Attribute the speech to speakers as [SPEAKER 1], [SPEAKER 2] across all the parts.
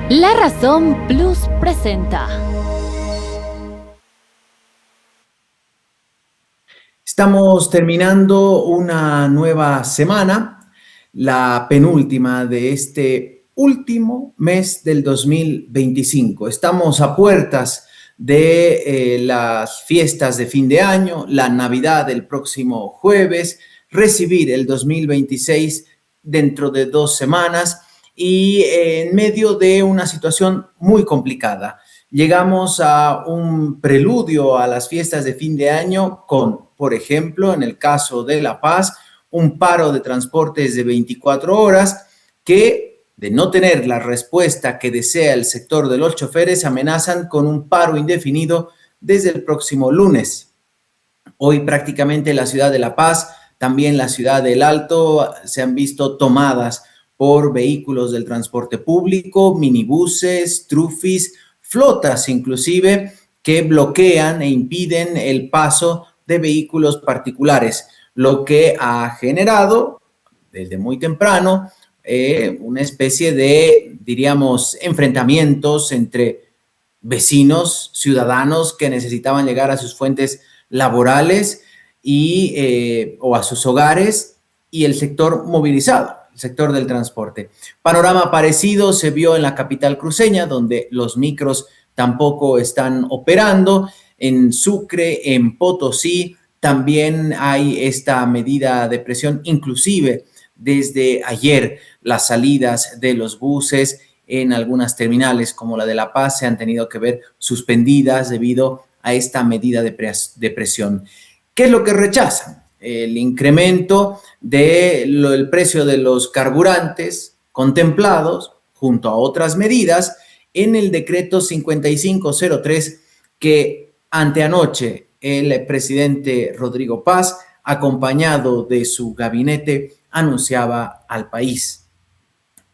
[SPEAKER 1] La Razón Plus presenta.
[SPEAKER 2] Estamos terminando una nueva semana, la penúltima de este último mes del 2025. Estamos a puertas de las fiestas de fin de año, la Navidad del próximo jueves, recibir el 2026 dentro de 2 semanas y en medio de una situación muy complicada. Llegamos a un preludio a las fiestas de fin de año con, por ejemplo, en el caso de La Paz, un paro de transportes de 24 horas que, de no tener la respuesta que desea el sector de los choferes, amenazan con un paro indefinido desde el próximo lunes. Hoy prácticamente la ciudad de La Paz, también la ciudad del Alto, se han visto tomadas por vehículos del transporte público, minibuses, trufis, flotas inclusive, que bloquean e impiden el paso de vehículos particulares, lo que ha generado desde muy temprano una especie de, diríamos, enfrentamientos entre vecinos, ciudadanos que necesitaban llegar a sus fuentes laborales o a sus hogares, y el sector movilizado, el sector del transporte. Panorama parecido se vio en la capital cruceña, donde los micros tampoco están operando. En Sucre, en Potosí, también hay esta medida de presión, inclusive desde ayer las salidas de los buses en algunas terminales como la de La Paz se han tenido que ver suspendidas debido a esta medida de presión. ¿Qué es lo que rechazan? El incremento del precio de los carburantes contemplados junto a otras medidas en el decreto 5503 que anteanoche el presidente Rodrigo Paz, acompañado de su gabinete, anunciaba al país.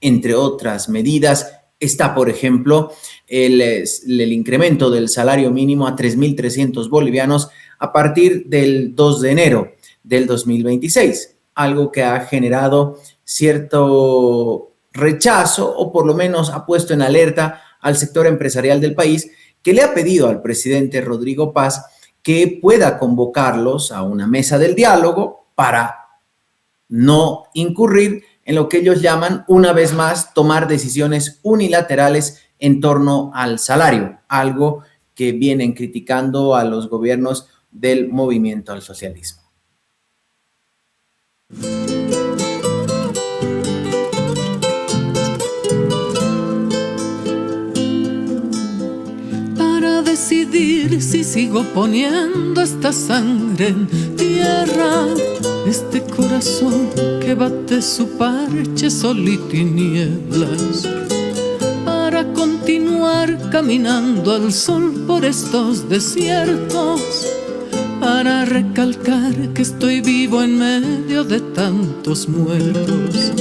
[SPEAKER 2] Entre otras medidas está, por ejemplo, el incremento del salario mínimo a 3.300 bolivianos a partir del 2 de enero del 2026, algo que ha generado cierto rechazo o por lo menos ha puesto en alerta al sector empresarial del país, que le ha pedido al presidente Rodrigo Paz que pueda convocarlos a una mesa del diálogo para no incurrir en lo que ellos llaman, una vez más, tomar decisiones unilaterales en torno al salario, algo que vienen criticando a los gobiernos del movimiento al socialismo.
[SPEAKER 3] Para decidir si sigo poniendo esta sangre en tierra, este corazón que bate su parche sol y tinieblas, para continuar caminando al sol por estos desiertos, para recalcar que estoy vivo en medio de tantos muertos,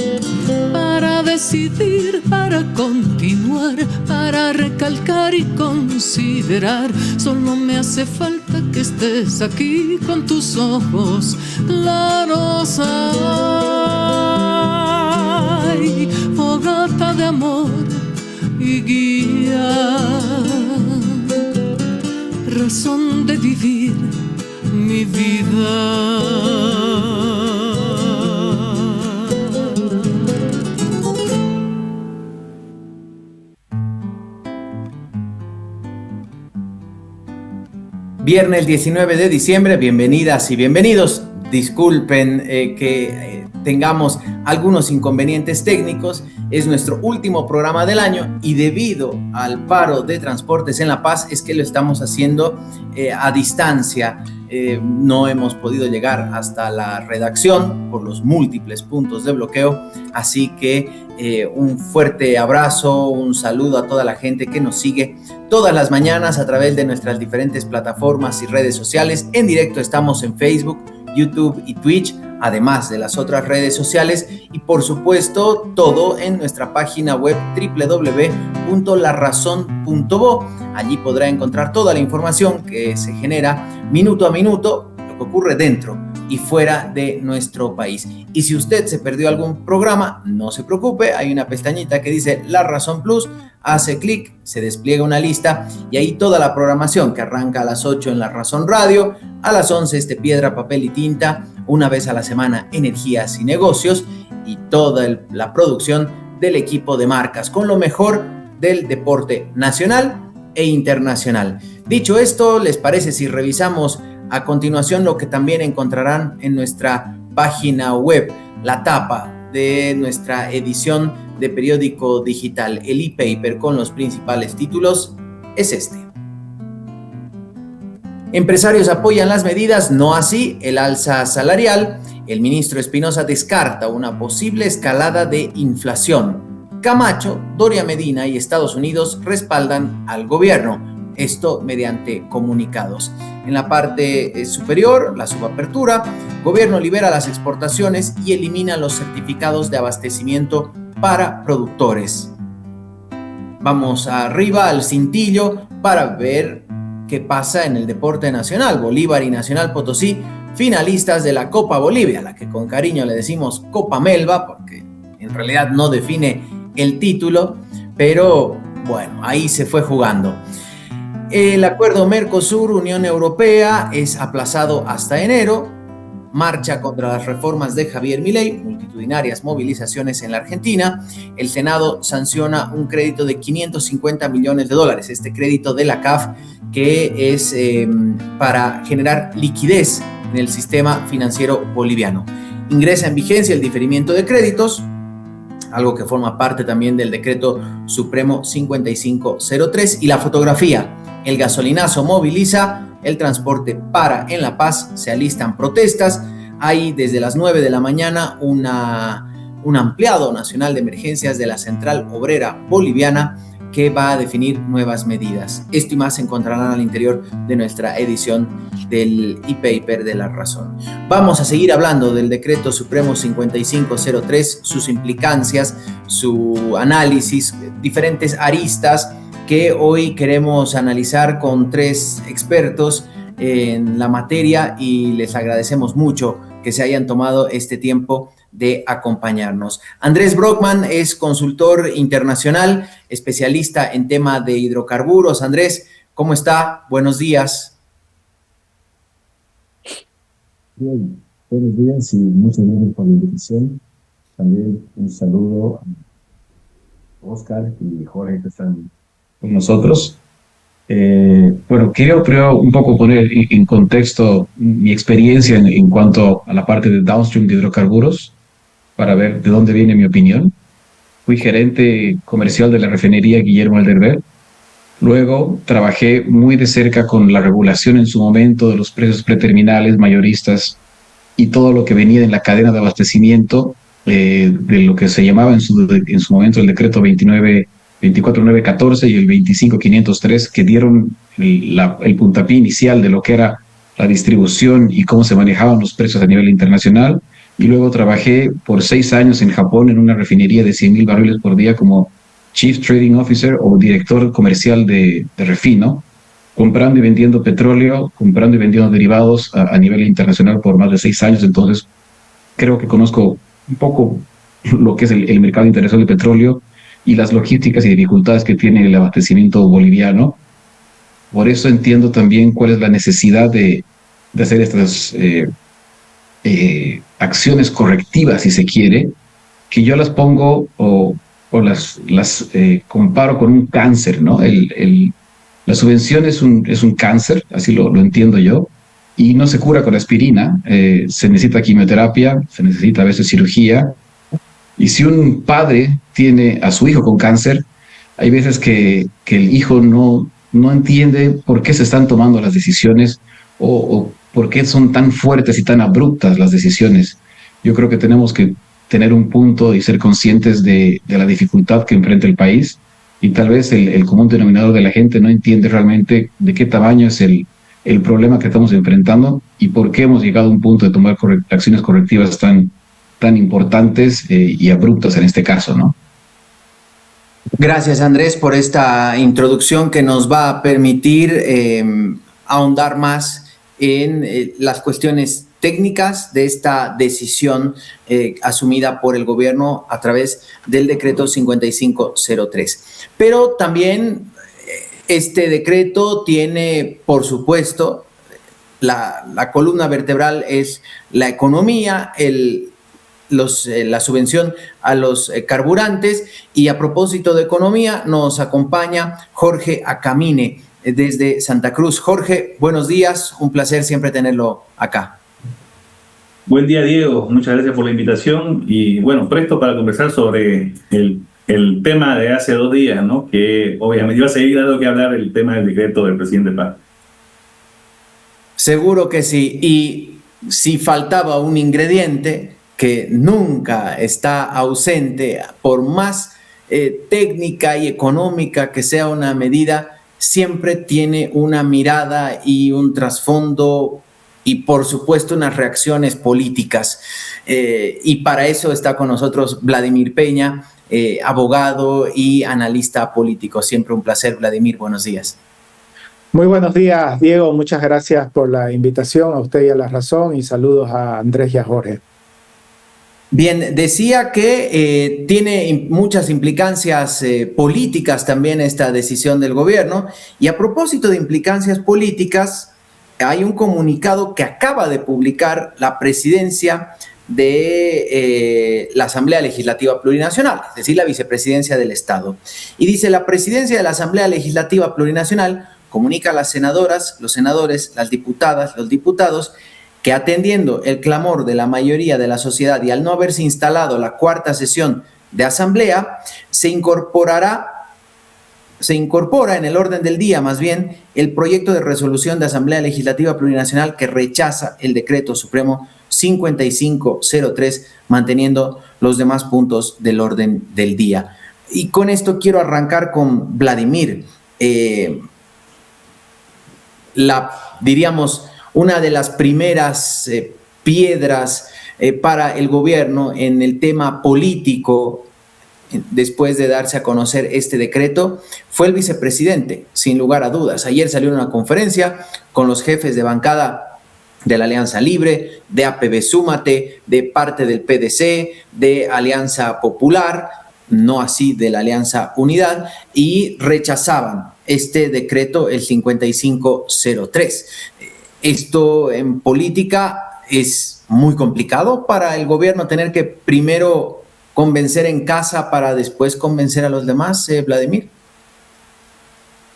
[SPEAKER 3] para decidir, para continuar, para recalcar y considerar. Solo me hace falta que estés aquí con tus ojos claros. Ay, fogata de amor y guía, razón de vivir mi vida.
[SPEAKER 2] Viernes 19 de diciembre, bienvenidas y bienvenidos. Disculpen que tengamos algunos inconvenientes técnicos. Es nuestro último programa del año y debido al paro de transportes en La Paz es que lo estamos haciendo a distancia. No hemos podido llegar hasta la redacción por los múltiples puntos de bloqueo, así que un fuerte abrazo, un saludo a toda la gente que nos sigue todas las mañanas a través de nuestras diferentes plataformas y redes sociales. En directo estamos en Facebook, YouTube y Twitch, además de las otras redes sociales, y por supuesto todo en nuestra página web www.larazon.bo. Allí podrá encontrar toda la información que se genera minuto a minuto, lo que ocurre dentro y fuera de nuestro país. Y si usted se perdió algún programa, no se preocupe, hay una pestañita que dice La Razón Plus, hace clic, se despliega una lista y ahí toda la programación que arranca a las 8 en La Razón Radio, a las 11 Piedra, Papel y Tinta, una vez a la semana Energías y Negocios y toda la producción del equipo de marcas con lo mejor del deporte nacional e internacional. Dicho esto, ¿les parece si revisamos a continuación lo que también encontrarán en nuestra página web, la tapa de nuestra edición de periódico digital, el e-paper con los principales títulos? Es este. Empresarios apoyan las medidas, no así el alza salarial. El ministro Espinosa descarta una posible escalada de inflación. Camacho, Doria Medina y Estados Unidos respaldan al gobierno, esto mediante comunicados. En la parte superior, la subapertura, gobierno libera las exportaciones y elimina los certificados de abastecimiento para productores. Vamos arriba al cintillo para ver qué pasa en el deporte nacional. Bolívar y Nacional Potosí, finalistas de la Copa Bolivia, la que con cariño le decimos Copa Melba, porque en realidad no define el título, pero bueno, ahí se fue jugando. El acuerdo Mercosur-Unión Europea es aplazado hasta enero. Marcha contra las reformas de Javier Milei, multitudinarias movilizaciones en la Argentina. El Senado sanciona un crédito de $550 millones. Este crédito de la CAF que es para generar liquidez en el sistema financiero boliviano. Ingresa en vigencia el diferimiento de créditos, algo que forma parte también del decreto supremo 5503. Y la fotografía, el gasolinazo moviliza, el transporte para en La Paz, se alistan protestas. Hay desde las 9 de la mañana un ampliado nacional de emergencias de la Central Obrera Boliviana que va a definir nuevas medidas. Esto y más se encontrarán al interior de nuestra edición del e-paper de La Razón. Vamos a seguir hablando del decreto supremo 5503, sus implicancias, su análisis, diferentes aristas que hoy queremos analizar con 3 expertos en la materia y les agradecemos mucho que se hayan tomado este tiempo de acompañarnos. Andrés Brockman es consultor internacional, especialista en tema de hidrocarburos. Andrés, ¿cómo está? Buenos días.
[SPEAKER 4] Bien, buenos días y muchas gracias por la invitación. También un saludo a Oscar y Jorge que están con nosotros. Bueno, quiero un poco poner en contexto mi experiencia en cuanto a la parte de downstream de hidrocarburos para ver de dónde viene mi opinión. Fui gerente comercial de la refinería Guillermo Alderver. Luego trabajé muy de cerca con la regulación en su momento de los precios preterminales, mayoristas y todo lo que venía en la cadena de abastecimiento de lo que se llamaba en su momento el decreto 24914 y el 25503 que dieron el puntapié inicial de lo que era la distribución y cómo se manejaban los precios a nivel internacional. Y luego trabajé por 6 años en Japón en una refinería de 100,000 barriles por día como Chief Trading Officer o director comercial de refino, comprando y vendiendo petróleo, comprando y vendiendo derivados a nivel internacional por más de 6 años. Entonces, creo que conozco un poco lo que es el mercado internacional de petróleo y las logísticas y dificultades que tiene el abastecimiento boliviano. Por eso entiendo también cuál es la necesidad de hacer estas acciones correctivas, si se quiere, que yo las pongo o las comparo con un cáncer, ¿no? La subvención es un cáncer, así lo entiendo yo, y no se cura con aspirina. Se necesita quimioterapia, se necesita a veces cirugía, y si un padre tiene a su hijo con cáncer, hay veces que el hijo no entiende por qué se están tomando las decisiones o por qué son tan fuertes y tan abruptas las decisiones. Yo creo que tenemos que tener un punto y ser conscientes de la dificultad que enfrenta el país, y tal vez el común denominador de la gente no entiende realmente de qué tamaño es el problema que estamos enfrentando y por qué hemos llegado a un punto de tomar acciones correctivas tan importantes y abruptas en este caso, ¿no?
[SPEAKER 2] Gracias, Andrés, por esta introducción que nos va a permitir ahondar más en las cuestiones técnicas de esta decisión asumida por el gobierno a través del decreto 5503. Pero también este decreto tiene, por supuesto, la columna vertebral es la economía, la subvención a los carburantes. Y a propósito de economía, nos acompaña Jorge Acamine desde Santa Cruz. Jorge, buenos días, un placer siempre tenerlo acá.
[SPEAKER 5] Buen día, Diego, muchas gracias por la invitación y bueno, presto para conversar sobre el tema de hace 2 días, ¿no? Que obviamente iba a seguir dando que hablar el tema del decreto del presidente Paz.
[SPEAKER 2] Seguro que sí, y si faltaba un ingrediente que nunca está ausente, por más técnica y económica que sea una medida, siempre tiene una mirada y un trasfondo y por supuesto unas reacciones políticas. Y para eso está con nosotros Vladimir Peña, abogado y analista político. Siempre un placer, Vladimir, buenos días.
[SPEAKER 6] Muy buenos días, Diego. Muchas gracias por la invitación, a usted y a La Razón, y saludos a Andrés y a Jorge.
[SPEAKER 2] Bien, decía que tiene muchas implicancias políticas también esta decisión del gobierno, y a propósito de implicancias políticas, hay un comunicado que acaba de publicar la presidencia de la Asamblea Legislativa Plurinacional, es decir, la vicepresidencia del Estado. Y dice: la presidencia de la Asamblea Legislativa Plurinacional comunica a las senadoras, los senadores, las diputadas, los diputados, que atendiendo el clamor de la mayoría de la sociedad y al no haberse instalado la 4ª sesión de asamblea, se incorpora en el orden del día, más bien, el proyecto de resolución de Asamblea Legislativa Plurinacional que rechaza el decreto supremo 5503, manteniendo los demás puntos del orden del día. Y con esto quiero arrancar con Vladimir. Diríamos, una de las primeras piedras para el gobierno en el tema político, después de darse a conocer este decreto, fue el vicepresidente, sin lugar a dudas. Ayer salió en una conferencia con los jefes de bancada de la Alianza Libre, de APB Súmate, de parte del PDC, de Alianza Popular, no así de la Alianza Unidad, y rechazaban este decreto, el 5503. Esto en política es muy complicado para el gobierno, tener que primero convencer en casa para después convencer a los demás, Vladimir.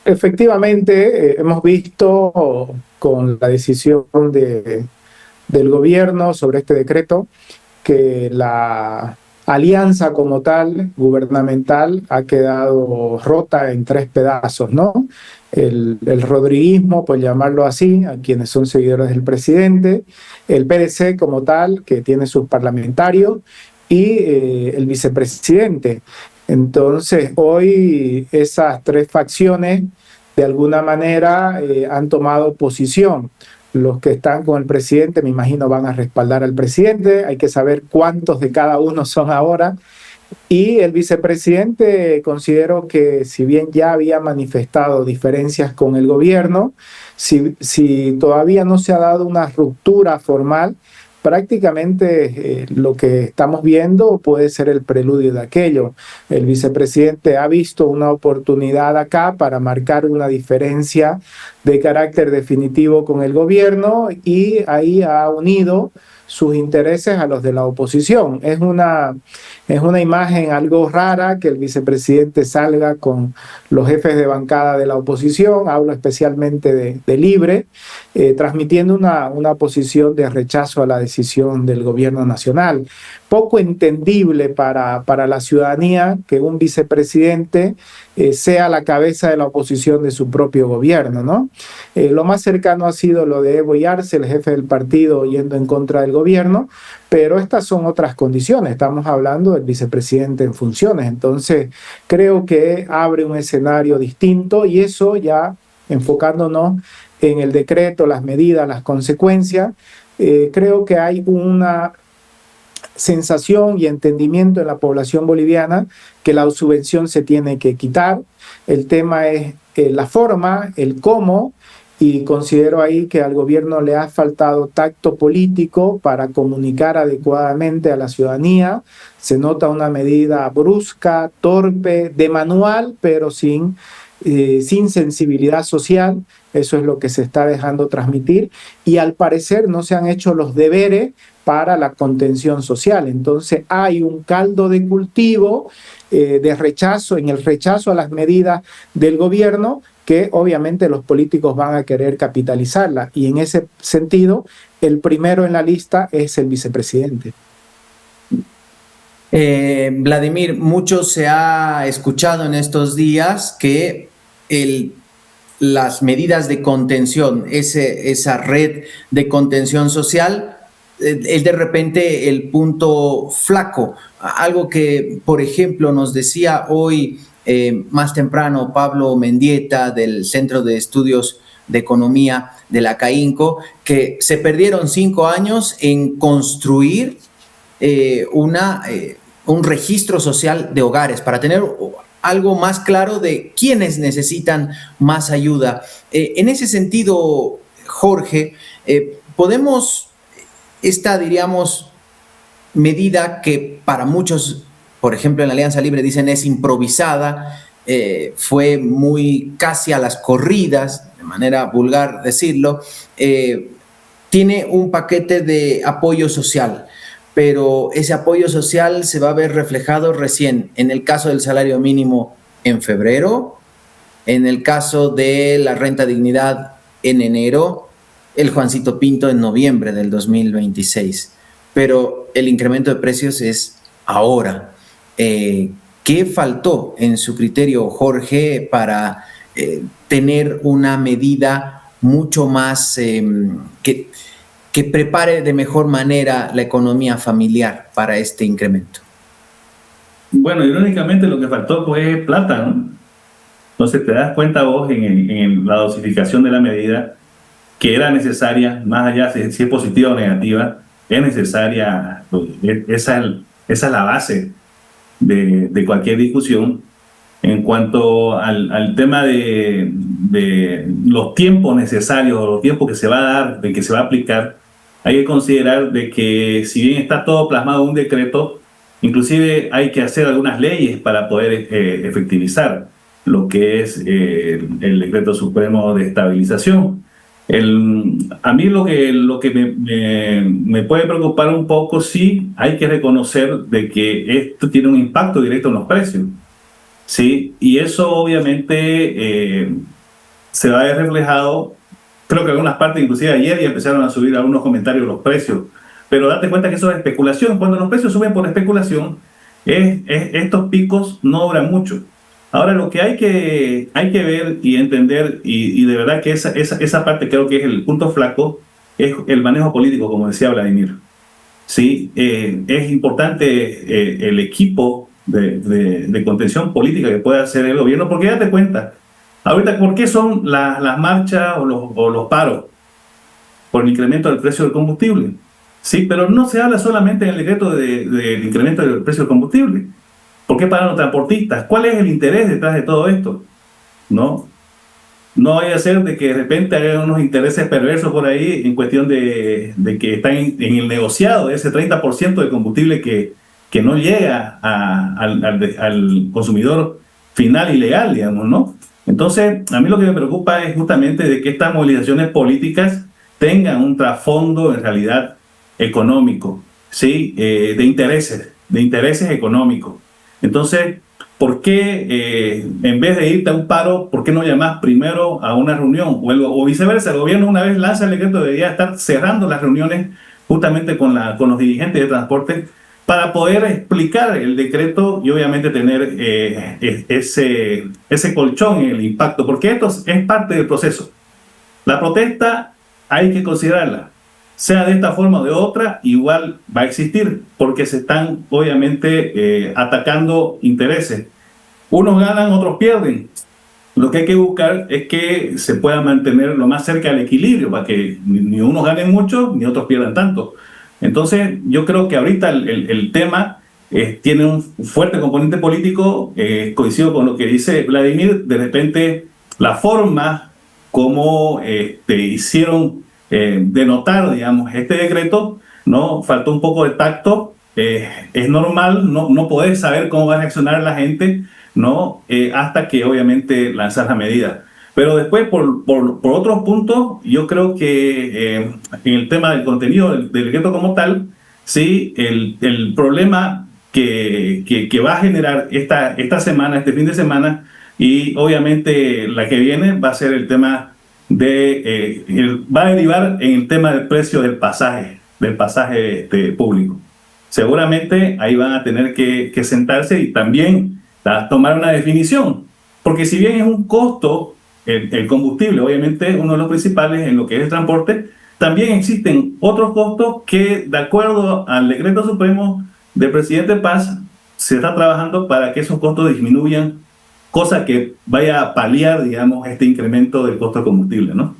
[SPEAKER 6] Efectivamente, hemos visto con la decisión del gobierno sobre este decreto que la alianza como tal, gubernamental, ha quedado rota en 3 pedazos, ¿no? El rodriguismo, por llamarlo así, a quienes son seguidores del presidente, el PDC como tal, que tiene sus parlamentarios, y el vicepresidente. Entonces, hoy esas 3 facciones, de alguna manera, han tomado posición. Los que están con el presidente, me imagino, van a respaldar al presidente. Hay que saber cuántos de cada uno son ahora. Y el vicepresidente, considero que si bien ya había manifestado diferencias con el gobierno, si todavía no se ha dado una ruptura formal, prácticamente lo que estamos viendo puede ser el preludio de aquello. El vicepresidente ha visto una oportunidad acá para marcar una diferencia de carácter definitivo con el gobierno, y ahí ha unido sus intereses a los de la oposición. Es una imagen algo rara que el vicepresidente salga con los jefes de bancada de la oposición, hablo especialmente de Libre, transmitiendo una posición de rechazo a la decisión del gobierno nacional. Poco entendible para la ciudadanía que un vicepresidente sea la cabeza de la oposición de su propio gobierno, ¿no? Lo más cercano ha sido lo de Evo Arce, el jefe del partido, yendo en contra del gobierno, pero estas son otras condiciones. Estamos hablando del vicepresidente en funciones. Entonces, creo que abre un escenario distinto, y eso ya enfocándonos en el decreto, las medidas, las consecuencias, creo que hay una sensación y entendimiento en la población boliviana que la subvención se tiene que quitar. El tema es la forma, el cómo, y considero ahí que al gobierno le ha faltado tacto político para comunicar adecuadamente a la ciudadanía. Se nota una medida brusca, torpe, de manual, pero sin sensibilidad social. Eso es lo que se está dejando transmitir, y al parecer no se han hecho los deberes para la contención social. Entonces hay un caldo de cultivo de rechazo, en el rechazo a las medidas del gobierno, que obviamente los políticos van a querer capitalizarla, y en ese sentido el primero en la lista es el vicepresidente.
[SPEAKER 2] Vladimir, mucho se ha escuchado en estos días que las medidas de contención, esa red de contención social, es de repente el punto flaco. Algo que, por ejemplo, nos decía hoy más temprano Pablo Mendieta del Centro de Estudios de Economía de la CAINCO, que se perdieron 5 años en construir un registro social de hogares para tener algo más claro de quiénes necesitan más ayuda. En ese sentido, Jorge, podemos, esta, diríamos, medida que para muchos, por ejemplo en la Alianza Libre, dicen es improvisada, fue muy casi a las corridas, de manera vulgar decirlo, tiene un paquete de apoyo social, pero ese apoyo social se va a ver reflejado recién, en el caso del salario mínimo en febrero, en el caso de la renta dignidad en enero, el Juancito Pinto en noviembre del 2026. Pero el incremento de precios es ahora. ¿Qué faltó en su criterio, Jorge, para tener una medida mucho más que prepare de mejor manera la economía familiar para este incremento?
[SPEAKER 5] Bueno, irónicamente lo que faltó fue plata, ¿no? Entonces te das cuenta vos en la dosificación de la medida que era necesaria, más allá si es positiva o negativa, es necesaria, esa es la base de cualquier discusión. En cuanto al tema de los tiempos necesarios, o los tiempos que se va a dar, de que se va a aplicar, hay que considerar de que si bien está todo plasmado en un decreto, inclusive hay que hacer algunas leyes para poder efectivizar lo que es el Decreto Supremo de Estabilización. A mí lo que me puede preocupar un poco, sí, hay que reconocer de que esto tiene un impacto directo en los precios, ¿sí? Y eso obviamente se va a ver reflejado, creo que en algunas partes, inclusive ayer ya empezaron a subir algunos comentarios los precios, pero date cuenta que eso es especulación. Cuando los precios suben por especulación, estos picos no duran mucho. Ahora, lo que hay que ver y entender, y de verdad que esa parte creo que es el punto flaco, es el manejo político, como decía Vladimir. ¿Sí? Es importante el equipo de contención política que puede hacer el gobierno, porque date cuenta, ahorita, ¿por qué son las marchas o los paros? Por el incremento del precio del combustible. Sí, pero no se habla solamente en el decreto del incremento del precio del combustible. ¿Por qué paran los transportistas? ¿Cuál es el interés detrás de todo esto? No vaya a ser de que de repente haya unos intereses perversos por ahí en cuestión de que están en el negociado ese 30% de combustible que no llega al consumidor final y legal, digamos, ¿no? Entonces, a mí lo que me preocupa es justamente de que estas movilizaciones políticas tengan un trasfondo en realidad económico, ¿sí? De intereses económicos. Entonces, ¿por qué en vez de irte a un paro, por qué no llamás primero a una reunión? O viceversa, el gobierno una vez lanza el decreto, debería estar cerrando las reuniones justamente con los dirigentes de transporte para poder explicar el decreto y obviamente tener ese colchón en el impacto, porque esto es parte del proceso. La protesta hay que considerarla, sea de esta forma o de otra, igual va a existir, porque se están obviamente atacando intereses. Unos ganan, otros pierden. Lo que hay que buscar es que se pueda mantener lo más cerca del equilibrio, para que ni unos ganen mucho, ni otros pierdan tanto. Entonces, yo creo que ahorita el tema tiene un fuerte componente político. Coincido con lo que dice Vladimir. De repente, la forma cómo hicieron denotar, digamos, este decreto, ¿no? Faltó un poco de tacto. Es normal no poder saber cómo va a reaccionar la gente, ¿no? Hasta que obviamente lanzar la medida. Pero después, por otros puntos, yo creo que en el tema del contenido del decreto como tal, sí, el problema que va a generar esta semana, este fin de semana, y obviamente la que viene, va a ser el tema va a derivar en el tema del precio del pasaje público. Seguramente ahí van a tener que sentarse y también tomar una definición, porque si bien es un costo, el combustible obviamente es uno de los principales en lo que es el transporte, también existen otros costos que, de acuerdo al decreto supremo del presidente Paz, se está trabajando para que esos costos disminuyan, cosa que vaya a paliar, digamos, este incremento del costo de combustible, ¿no?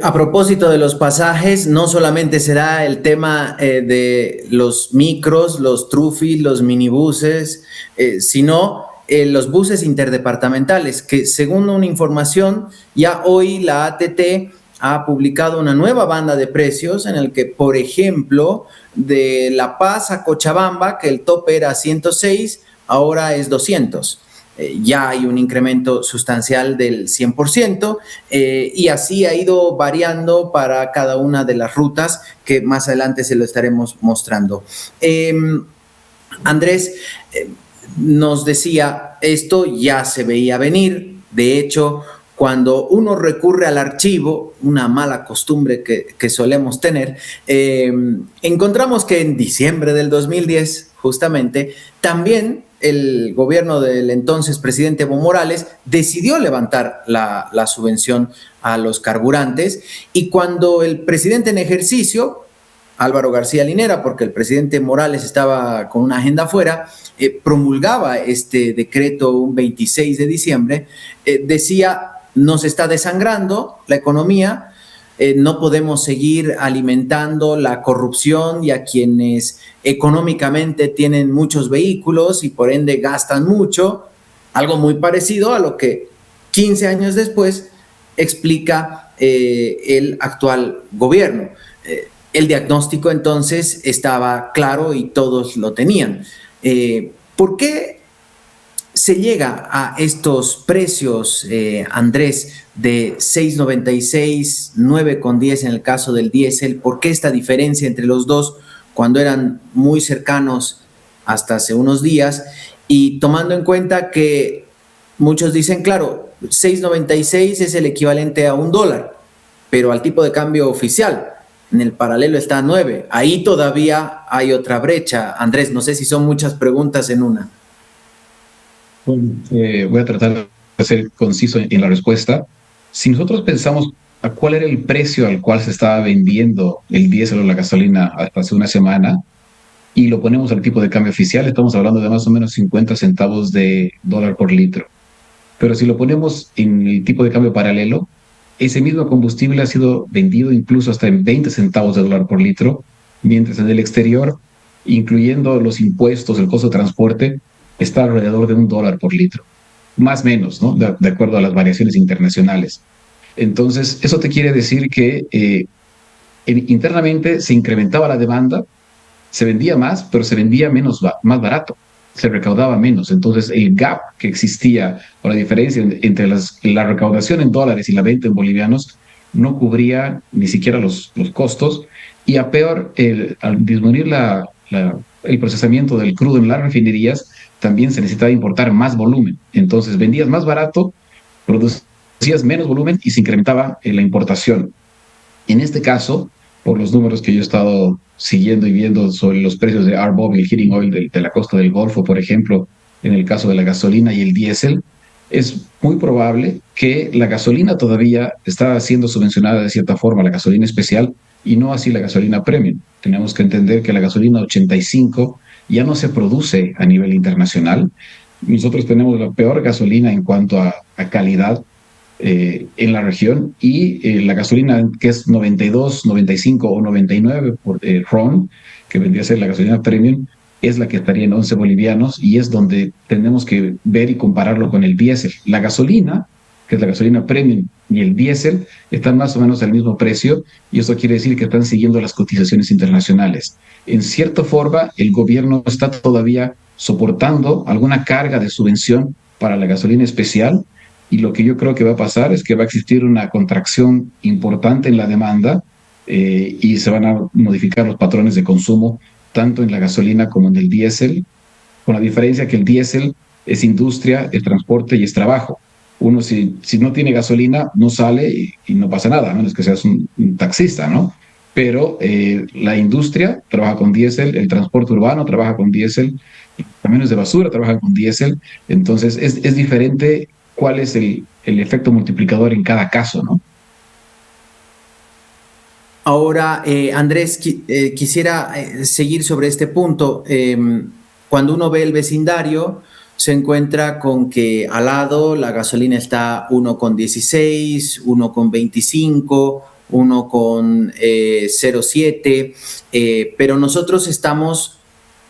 [SPEAKER 2] A propósito de los pasajes, no solamente será el tema de los micros, los trufis, los minibuses, sino los buses interdepartamentales, que según una información, ya hoy la ATT ha publicado una nueva banda de precios en el que, por ejemplo, de La Paz a Cochabamba, que el tope era 106, ahora es 200. Ya hay un incremento sustancial del 100%, y así ha ido variando para cada una de las rutas que más adelante se lo estaremos mostrando. Andrés nos decía, esto ya se veía venir. De hecho, cuando uno recurre al archivo, una mala costumbre que solemos tener, encontramos que en diciembre del 2010, justamente, también el gobierno del entonces presidente Evo Morales decidió levantar la subvención a los carburantes, y cuando el presidente en ejercicio, Álvaro García Linera, porque el presidente Morales estaba con una agenda afuera, promulgaba este decreto un 26 de diciembre, decía: nos está desangrando la economía, no podemos seguir alimentando la corrupción y a quienes económicamente tienen muchos vehículos y por ende gastan mucho, algo muy parecido a lo que 15 años después explica el actual gobierno. El diagnóstico entonces estaba claro y todos lo tenían. ¿Por qué se llega a estos precios, Andrés, de 6.96, 9.10 en el caso del diésel? ¿Por qué esta diferencia entre los dos cuando eran muy cercanos hasta hace unos días? Y tomando en cuenta que muchos dicen, claro, 6.96 es el equivalente a $1, pero al tipo de cambio oficial. En el paralelo está a 9. Ahí todavía hay otra brecha. Andrés, no sé si son muchas preguntas en una.
[SPEAKER 4] Voy a tratar de ser conciso en la respuesta. Si nosotros pensamos a cuál era el precio al cual se estaba vendiendo el diésel o la gasolina hasta hace una semana y lo ponemos al tipo de cambio oficial, estamos hablando de más o menos 50 centavos de dólar por litro. Pero si lo ponemos en el tipo de cambio paralelo, ese mismo combustible ha sido vendido incluso hasta en 20 centavos de dólar por litro, mientras en el exterior, incluyendo los impuestos, el costo de transporte, está alrededor de $1 por litro, más o menos, ¿no? De acuerdo a las variaciones internacionales. Entonces, eso te quiere decir que internamente se incrementaba la demanda, se vendía más, pero se vendía más barato, se recaudaba menos. Entonces, el gap que existía, o la diferencia entre la recaudación en dólares y la venta en bolivianos, no cubría ni siquiera los costos, y a peor, al disminuir el procesamiento del crudo en las refinerías, también se necesitaba importar más volumen. Entonces vendías más barato, producías menos volumen y se incrementaba la importación. En este caso, por los números que yo he estado siguiendo y viendo sobre los precios de RBOB y el heating oil de la costa del Golfo, por ejemplo, en el caso de la gasolina y el diésel, es muy probable que la gasolina todavía está siendo subvencionada de cierta forma, la gasolina especial, y no así la gasolina premium. Tenemos que entender que la gasolina 85 ya no se produce a nivel internacional. Nosotros tenemos la peor gasolina en cuanto a calidad en la región, y la gasolina que es 92, 95 o 99 por RON, que vendría a ser la gasolina premium, es la que estaría en 11 bolivianos, y es donde tenemos que ver y compararlo con el diésel. La gasolina que es la gasolina premium, y el diésel están más o menos al mismo precio, y eso quiere decir que están siguiendo las cotizaciones internacionales. En cierta forma, el gobierno está todavía soportando alguna carga de subvención para la gasolina especial, y lo que yo creo que va a pasar es que va a existir una contracción importante en la demanda, y se van a modificar los patrones de consumo tanto en la gasolina como en el diésel, con la diferencia que el diésel es industria, es transporte y es trabajo. Uno si no tiene gasolina no sale y no pasa nada, a menos que seas un taxista, ¿no? Pero la industria trabaja con diésel, el transporte urbano trabaja con diésel, camiones de basura trabajan con diésel, entonces es diferente cuál es el efecto multiplicador en cada caso, ¿no?
[SPEAKER 2] Ahora, Andrés, quisiera seguir sobre este punto. Cuando uno ve el vecindario, se encuentra con que al lado la gasolina está 1,16, 1,25, 1,07, pero nosotros estamos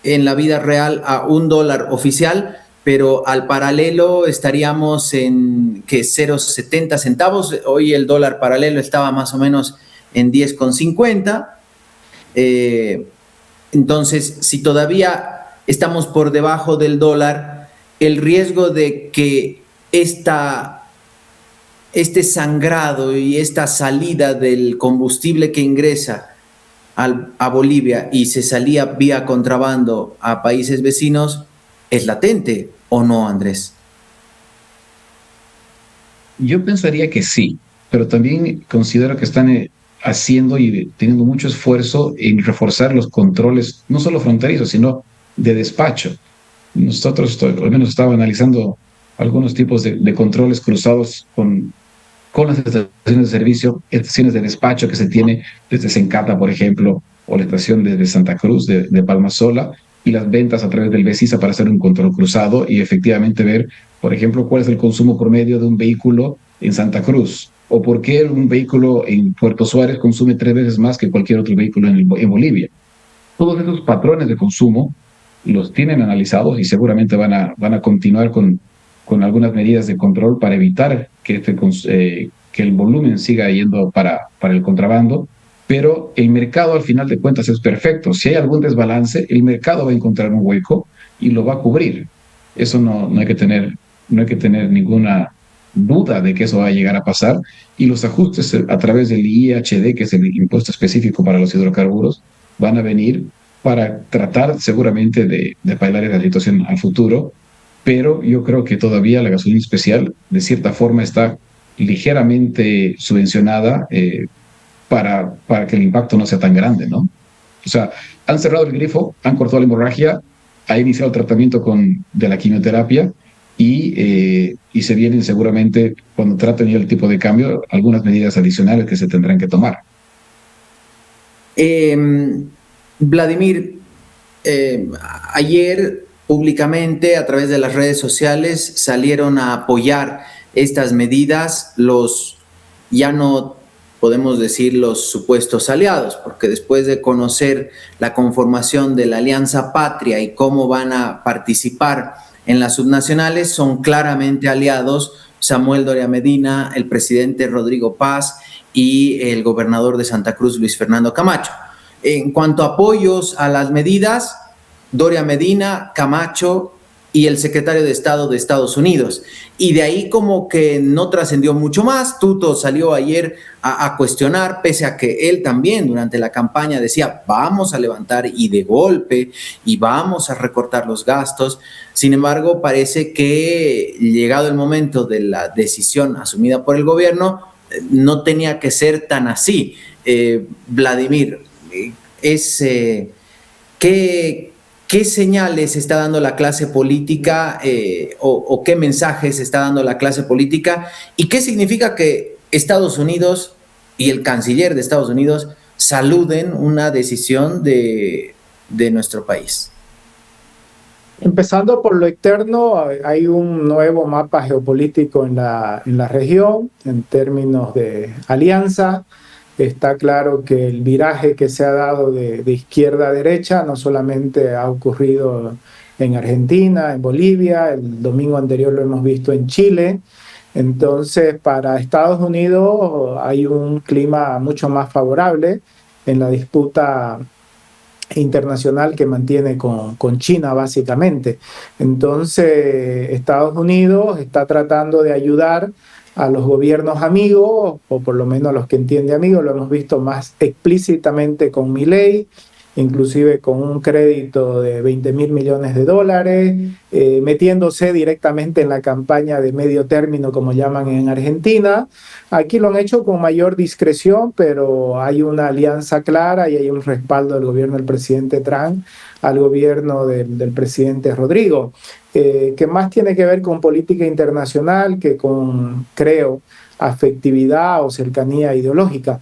[SPEAKER 2] en la vida real a $1 oficial, pero al paralelo estaríamos en que 0,70 centavos. Hoy el dólar paralelo estaba más o menos en 10,50. Entonces, si todavía estamos por debajo del dólar, el riesgo de que este sangrado y esta salida del combustible que ingresa a Bolivia y se salía vía contrabando a países vecinos es latente, ¿o no, Andrés?
[SPEAKER 4] Yo pensaría que sí, pero también considero que están haciendo y teniendo mucho esfuerzo en reforzar los controles, no solo fronterizos, sino de despacho. Nosotros, al menos, estaba analizando algunos tipos de controles cruzados con las estaciones de servicio, estaciones de despacho que se tiene desde Sencata, por ejemplo, o la estación de Santa Cruz, de Palma Sola, y las ventas a través del Besisa para hacer un control cruzado y efectivamente ver, por ejemplo, cuál es el consumo promedio de un vehículo en Santa Cruz, o por qué un vehículo en Puerto Suárez consume 3 veces más que cualquier otro vehículo en Bolivia. Todos esos patrones de consumo los tienen analizados y seguramente van a continuar con algunas medidas de control para evitar que el volumen siga yendo para el contrabando, pero el mercado al final de cuentas es perfecto. Si hay algún desbalance, el mercado va a encontrar un hueco y lo va a cubrir. Eso no hay que tener ninguna duda de que eso va a llegar a pasar, y los ajustes a través del IHD, que es el impuesto específico para los hidrocarburos, van a venir para tratar seguramente de paliar esa situación al futuro, pero yo creo que todavía la gasolina especial de cierta forma está ligeramente subvencionada, para que el impacto no sea tan grande, ¿no? O sea, han cerrado el grifo, han cortado la hemorragia, ha iniciado el tratamiento de la quimioterapia, y se vienen seguramente, cuando traten ya el tipo de cambio, algunas medidas adicionales que se tendrán que tomar.
[SPEAKER 2] Vladimir, ayer públicamente a través de las redes sociales salieron a apoyar estas medidas ya no podemos decir los supuestos aliados, porque después de conocer la conformación de la Alianza Patria y cómo van a participar en las subnacionales, son claramente aliados Samuel Doria Medina, el presidente Rodrigo Paz y el gobernador de Santa Cruz, Luis Fernando Camacho. En cuanto a apoyos a las medidas, Doria Medina, Camacho y el secretario de Estado de Estados Unidos. Y de ahí como que no trascendió mucho más. Tuto salió ayer a cuestionar, pese a que él también durante la campaña decía, vamos a levantar y de golpe, y vamos a recortar los gastos. Sin embargo, parece que llegado el momento de la decisión asumida por el gobierno, no tenía que ser tan así. Vladimir, ¿qué señales está dando la clase política, o qué mensajes está dando la clase política, y qué significa que Estados Unidos y el canciller de Estados Unidos saluden una decisión de nuestro país?
[SPEAKER 6] Empezando por lo externo, hay un nuevo mapa geopolítico en la región en términos de alianza. Está claro que el viraje que se ha dado de izquierda a derecha no solamente ha ocurrido en Argentina, en Bolivia, el domingo anterior lo hemos visto en Chile, Entonces, para Estados Unidos hay un clima mucho más favorable en la disputa internacional que mantiene con China, básicamente. Entonces, Estados Unidos está tratando de ayudar a los gobiernos amigos, o por lo menos a los que entiende amigos. Lo hemos visto más explícitamente con Milei, inclusive con un crédito de 20.000 millones de dólares, metiéndose directamente en la campaña de medio término, como llaman en Argentina. Aquí lo han hecho con mayor discreción, pero hay una alianza clara y hay un respaldo del gobierno del presidente Trump al gobierno del presidente Rodrigo, que más tiene que ver con política internacional que con, creo, afectividad o cercanía ideológica.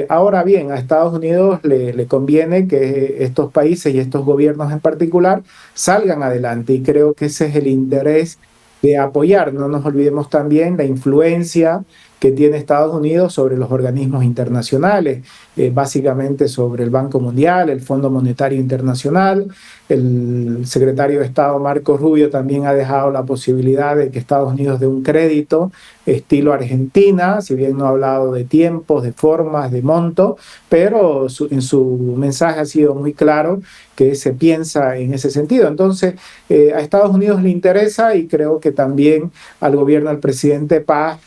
[SPEAKER 6] Ahora bien, a Estados Unidos le conviene que estos países y estos gobiernos en particular salgan adelante, y creo que ese es el interés de apoyar. No nos olvidemos también la influencia que tiene Estados Unidos sobre los organismos internacionales, básicamente sobre el Banco Mundial, el Fondo Monetario Internacional. El secretario de Estado Marco Rubio también ha dejado la posibilidad de que Estados Unidos dé un crédito estilo Argentina, si bien no ha hablado de tiempos, de formas, de monto, pero en su mensaje ha sido muy claro que se piensa en ese sentido. Entonces, a Estados Unidos le interesa, y creo que también al gobierno del presidente Paz,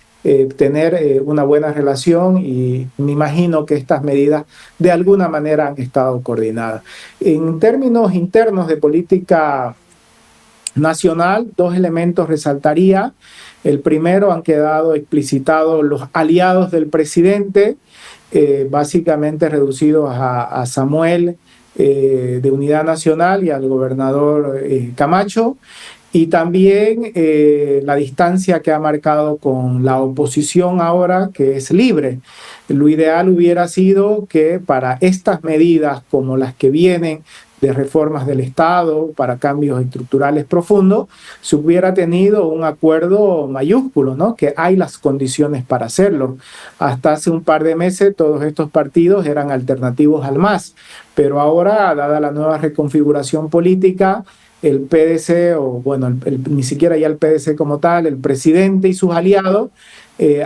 [SPEAKER 6] tener una buena relación, y me imagino que estas medidas de alguna manera han estado coordinadas. En términos internos de política nacional, dos elementos resaltaría. El primero, han quedado explicitados los aliados del presidente, básicamente reducidos a Samuel de Unidad Nacional y al gobernador Camacho. Y también la distancia que ha marcado con la oposición ahora, que es libre. Lo ideal hubiera sido que para estas medidas, como las que vienen de reformas del Estado, para cambios estructurales profundos, se hubiera tenido un acuerdo mayúsculo, ¿no? Que hay las condiciones para hacerlo. Hasta hace un par de meses todos estos partidos eran alternativos al MAS, pero ahora, dada la nueva reconfiguración política, el PDC, o bueno, ni siquiera ya el PDC como tal, el presidente y sus aliados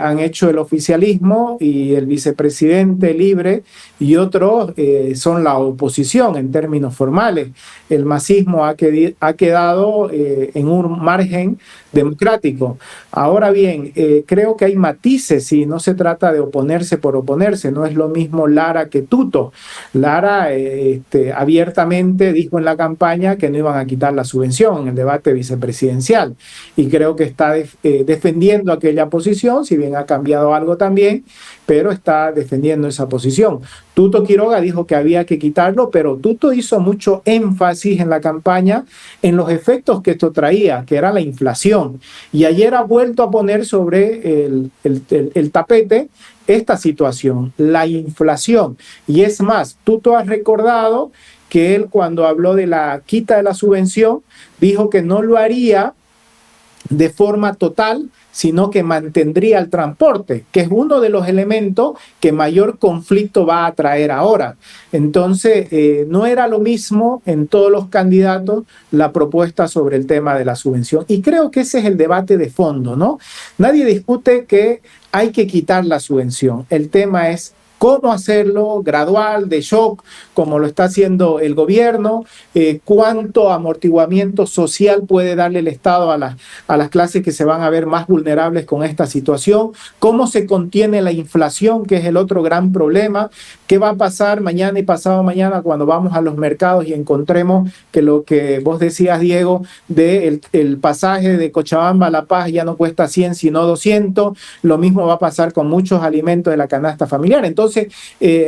[SPEAKER 6] han hecho el oficialismo, y el vicepresidente libre y otros son la oposición en términos formales. El masismo ha quedado en un margen democrático. Ahora bien, creo que hay matices, y no se trata de oponerse por oponerse. No es lo mismo Lara que Tuto. Lara abiertamente dijo en la campaña que no iban a quitar la subvención en el debate vicepresidencial, y creo que está defendiendo aquella posición, si bien ha cambiado algo también, pero está defendiendo esa posición. Tuto Quiroga dijo que había que quitarlo, pero Tuto hizo mucho énfasis en la campaña en los efectos que esto traía, que era la inflación. Y ayer ha vuelto a poner sobre el tapete esta situación, la inflación. Y es más, Tuto ha recordado que él, cuando habló de la quita de la subvención, dijo que no lo haría de forma total, sino que mantendría el transporte, que es uno de los elementos que mayor conflicto va a traer ahora. Entonces, no era lo mismo en todos los candidatos la propuesta sobre el tema de la subvención. Y creo que ese es el debate de fondo, ¿no? Nadie discute que hay que quitar la subvención. El tema es cómo hacerlo, gradual, de shock, como lo está haciendo el gobierno, cuánto amortiguamiento social puede darle el Estado a las clases que se van a ver más vulnerables con esta situación, cómo se contiene la inflación, que es el otro gran problema, qué va a pasar mañana y pasado mañana cuando vamos a los mercados y encontremos que lo que vos decías, Diego, de el pasaje de Cochabamba a La Paz ya no cuesta 100 sino 200, lo mismo va a pasar con muchos alimentos de la canasta familiar. Entonces,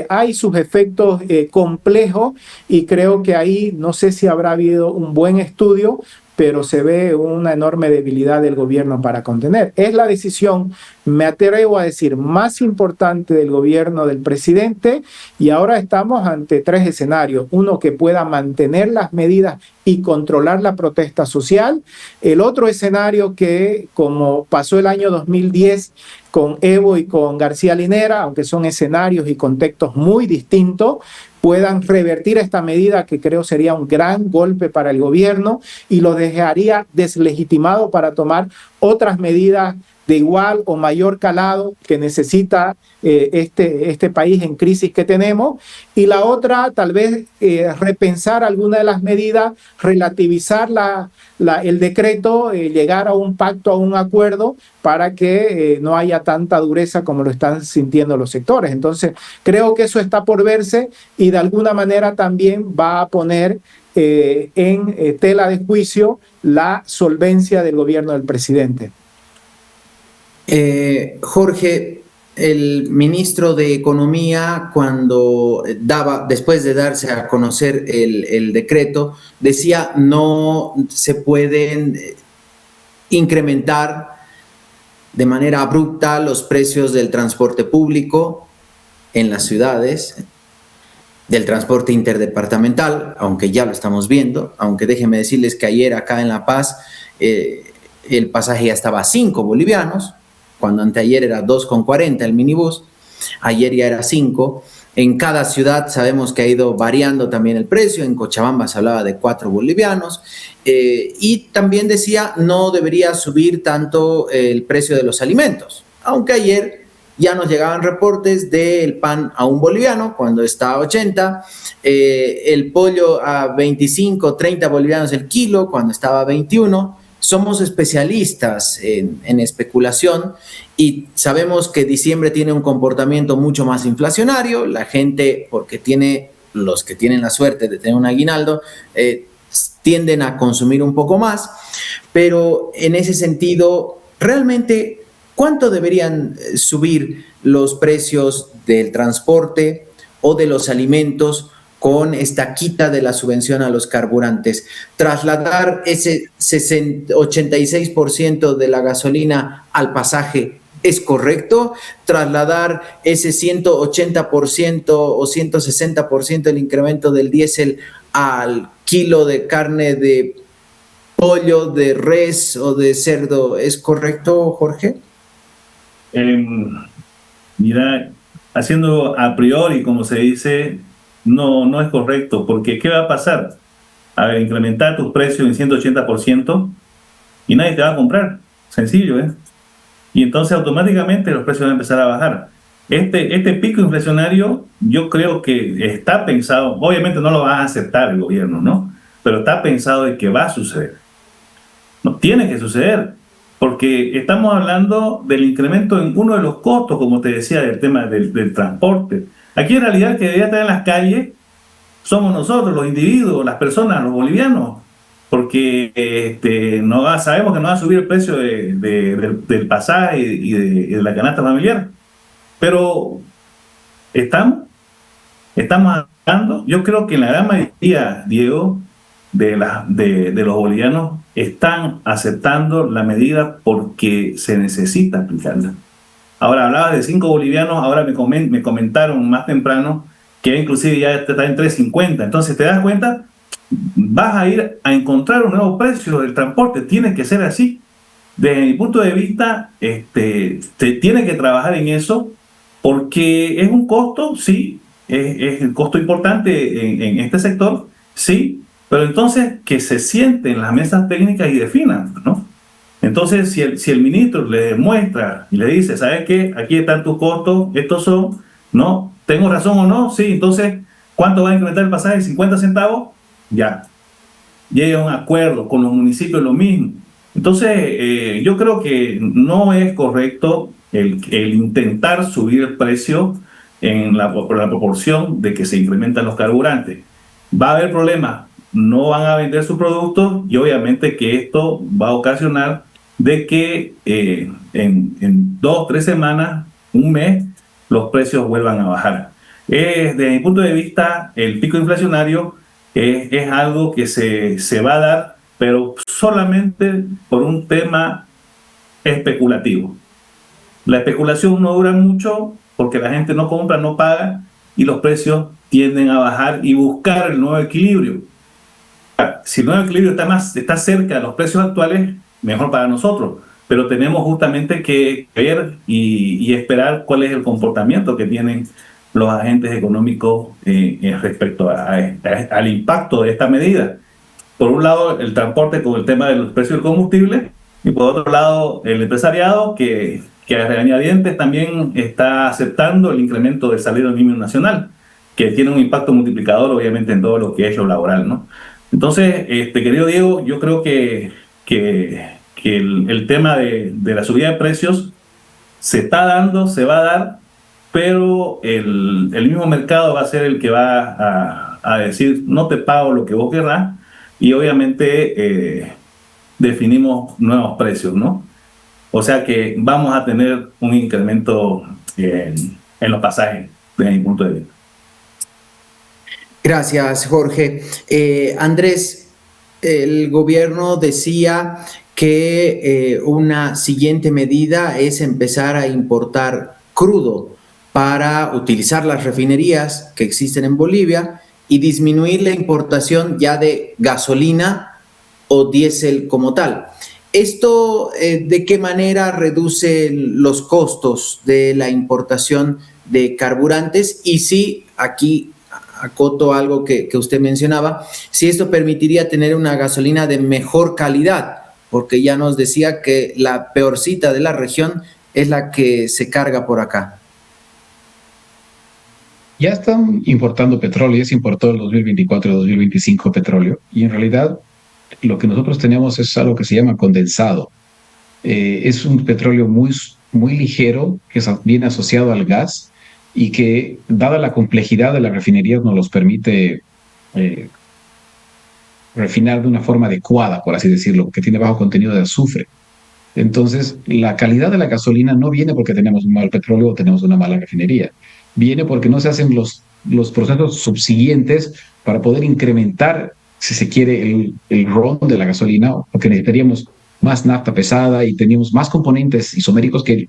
[SPEAKER 6] hay sus efectos complejos, y creo que ahí no sé si habrá habido un buen estudio, pero se ve una enorme debilidad del gobierno para contener. Es la decisión, me atrevo a decir, más importante del gobierno del presidente, y ahora estamos ante tres escenarios. Uno, que pueda mantener las medidas y controlar la protesta social. El otro escenario, que como pasó el año 2010 con Evo y con García Linera, aunque son escenarios y contextos muy distintos, puedan revertir esta medida, que creo sería un gran golpe para el gobierno y lo dejaría deslegitimado para tomar otras medidas de igual o mayor calado que necesita este país en crisis que tenemos, y la otra tal vez repensar alguna de las medidas, relativizar el decreto, llegar a un pacto, a un acuerdo para que no haya tanta dureza como lo están sintiendo los sectores. Entonces creo que eso está por verse y de alguna manera también va a poner en tela de juicio la solvencia del gobierno del presidente.
[SPEAKER 2] Jorge, el ministro de Economía, después de darse a conocer el decreto, decía no se pueden incrementar de manera abrupta los precios del transporte público en las ciudades, del transporte interdepartamental, aunque ya lo estamos viendo, aunque déjenme decirles que ayer acá en La Paz el pasaje ya estaba a 5 bolivianos, cuando anteayer era 2,40 el minibús, ayer ya era 5. En cada ciudad sabemos que ha ido variando también el precio. En Cochabamba se hablaba de 4 bolivianos. Y también decía no debería subir tanto el precio de los alimentos, aunque ayer ya nos llegaban reportes del pan a 1 boliviano cuando está a 80, el pollo a 25, 30 bolivianos el kilo cuando estaba a 21. Somos especialistas en especulación y sabemos que diciembre tiene un comportamiento mucho más inflacionario. La gente, porque los que tienen la suerte de tener un aguinaldo, tienden a consumir un poco más. Pero en ese sentido, realmente, ¿cuánto deberían subir los precios del transporte o de los alimentos con esta quita de la subvención a los carburantes? Trasladar ese 86% de la gasolina al pasaje, ¿es correcto? Trasladar ese 180% o 160% del incremento del diésel al kilo de carne de pollo, de res o de cerdo, ¿es correcto, Jorge?
[SPEAKER 5] Mira, haciendo a priori, como se dice, no es correcto, porque ¿qué va a pasar? A ver, incrementar tus precios en 180% y nadie te va a comprar. Sencillo, ¿eh? Y entonces automáticamente los precios van a empezar a bajar. Este pico inflacionario yo creo que está pensado, obviamente no lo va a aceptar el gobierno, ¿no? Pero está pensado de que va a suceder. No, tiene que suceder, porque estamos hablando del incremento en uno de los costos, como te decía, del tema del transporte. Aquí en realidad el que debería estar en las calles somos nosotros, los individuos, las personas, los bolivianos, porque sabemos que no va a subir el precio del pasaje y de la canasta familiar. Pero estamos hablando, yo creo que la gran mayoría, Diego, de los bolivianos están aceptando la medida porque se necesita aplicarla. Ahora hablaba de 5 bolivianos, ahora me comentaron más temprano que inclusive ya está en 3.50. Entonces, ¿te das cuenta? Vas a ir a encontrar un nuevo precio del transporte. Tiene que ser así. Desde mi punto de vista, te tiene que trabajar en eso porque es un costo, sí, es el costo importante en este sector, sí, pero entonces que se sienten en las mesas técnicas y definan, ¿no? Entonces, si el ministro le demuestra y le dice, ¿sabes qué? Aquí están tus costos, estos son, ¿no? ¿Tengo razón o no? Sí, entonces, ¿cuánto va a incrementar el pasaje? ¿50 centavos? Ya. Llega a un acuerdo con los municipios, lo mismo. Entonces, yo creo que no es correcto el intentar subir el precio por la proporción de que se incrementan los carburantes. Va a haber problemas, no van a vender sus productos y obviamente que esto va a ocasionar de que en 2 o 3 semanas, un mes, los precios vuelvan a bajar. Desde mi punto de vista, el pico inflacionario es algo que se va a dar, pero solamente por un tema especulativo. La especulación no dura mucho porque la gente no compra, no paga y los precios tienden a bajar y buscar el nuevo equilibrio. Si el nuevo equilibrio está cerca de los precios actuales, mejor para nosotros, pero tenemos justamente que ver y esperar cuál es el comportamiento que tienen los agentes económicos respecto al impacto de esta medida. Por un lado, el transporte con el tema de los precios del combustible Y por otro lado, el empresariado que a regañadientes también está aceptando el incremento del salario mínimo nacional, que tiene un impacto multiplicador obviamente en todo lo que es lo laboral, ¿no? Entonces, querido Diego, yo creo que el tema de la subida de precios se está dando, se va a dar, pero el mismo mercado va a ser el que va a decir, no te pago lo que vos querrás, y obviamente definimos nuevos precios, ¿no? O sea que vamos a tener un incremento en los pasajes, desde mi punto de vista.
[SPEAKER 2] Gracias, Jorge. Andrés, el gobierno decía que una siguiente medida es empezar a importar crudo para utilizar las refinerías que existen en Bolivia y disminuir la importación ya de gasolina o diésel como tal. ¿Esto de qué manera reduce los costos de la importación de carburantes? Y si aquí acoto algo que usted mencionaba, si esto permitiría tener una gasolina de mejor calidad, porque ya nos decía que la peorcita de la región es la que se carga por acá.
[SPEAKER 4] Ya están importando petróleo, ya se importó el 2024 y 2025 petróleo, y en realidad lo que nosotros tenemos es algo que se llama condensado. Es un petróleo muy ligero, que viene asociado al gas, y que, dada la complejidad de las refinerías, nos los permite refinar de una forma adecuada, por así decirlo, que tiene bajo contenido de azufre. Entonces, la calidad de la gasolina no viene porque tenemos un mal petróleo o tenemos una mala refinería. Viene porque no se hacen los procesos subsiguientes para poder incrementar, si se quiere, el RON de la gasolina, porque necesitaríamos más nafta pesada y teníamos más componentes isoméricos que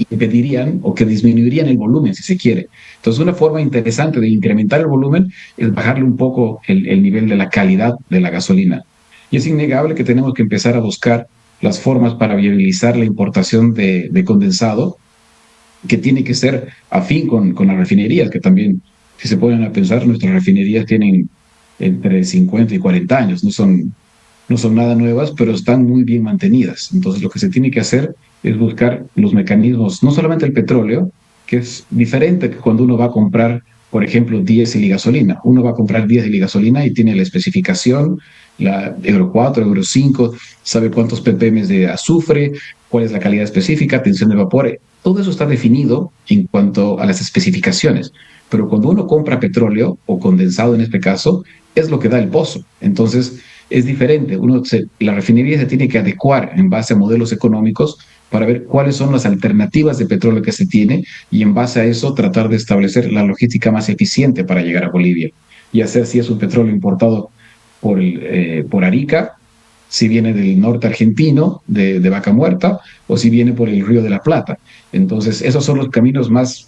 [SPEAKER 4] impedirían o que disminuirían el volumen, si se quiere. Entonces, una forma interesante de incrementar el volumen es bajarle un poco el nivel de la calidad de la gasolina. Y es innegable que tenemos que empezar a buscar las formas para viabilizar la importación de condensado, que tiene que ser afín con las refinerías, que también, si se ponen a pensar, nuestras refinerías tienen entre 50 y 40 años, no son nada nuevas, pero están muy bien mantenidas. Entonces, lo que se tiene que hacer es buscar los mecanismos, no solamente el petróleo, que es diferente que cuando uno va a comprar, por ejemplo, diésel y gasolina. Uno va a comprar diésel y gasolina y tiene la especificación, la Euro 4, Euro 5, sabe cuántos ppm de azufre, cuál es la calidad específica, tensión de vapor. Todo eso está definido en cuanto a las especificaciones. Pero cuando uno compra petróleo, o condensado en este caso, es lo que da el pozo. Entonces, es diferente. La refinería se tiene que adecuar en base a modelos económicos para ver cuáles son las alternativas de petróleo que se tiene, y en base a eso tratar de establecer la logística más eficiente para llegar a Bolivia. Ya sea si es un petróleo importado por Arica, si viene del norte argentino, de Vaca Muerta, o si viene por el Río de la Plata. Entonces, esos son los caminos más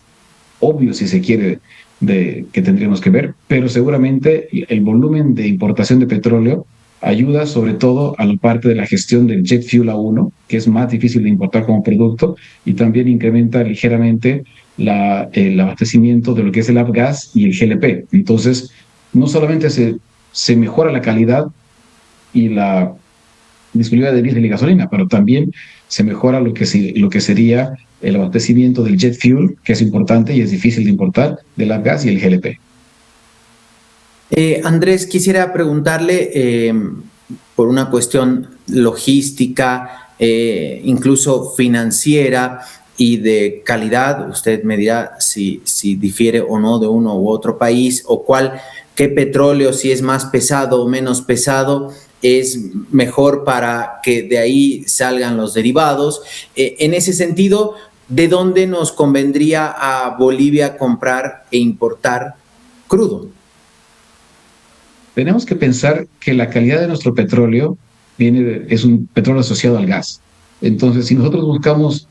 [SPEAKER 4] obvios, si se quiere, que tendríamos que ver, pero seguramente el volumen de importación de petróleo ayuda sobre todo a la parte de la gestión del jet fuel A1, que es más difícil de importar como producto, y también incrementa ligeramente el abastecimiento de lo que es el avgas y el GLP. Entonces, no solamente se mejora la calidad y la disponibilidad de diésel y gasolina, pero también se mejora lo que sería el abastecimiento del jet fuel, que es importante y es difícil de importar, del avgas y el GLP.
[SPEAKER 2] Andrés, quisiera preguntarle por una cuestión logística, incluso financiera y de calidad. Usted me dirá si difiere o no de uno u otro país, o qué petróleo, si es más pesado o menos pesado, es mejor para que de ahí salgan los derivados. En ese sentido, ¿de dónde nos convendría a Bolivia comprar e importar crudo?
[SPEAKER 4] Tenemos que pensar que la calidad de nuestro petróleo es un petróleo asociado al gas. Entonces, si nosotros buscamos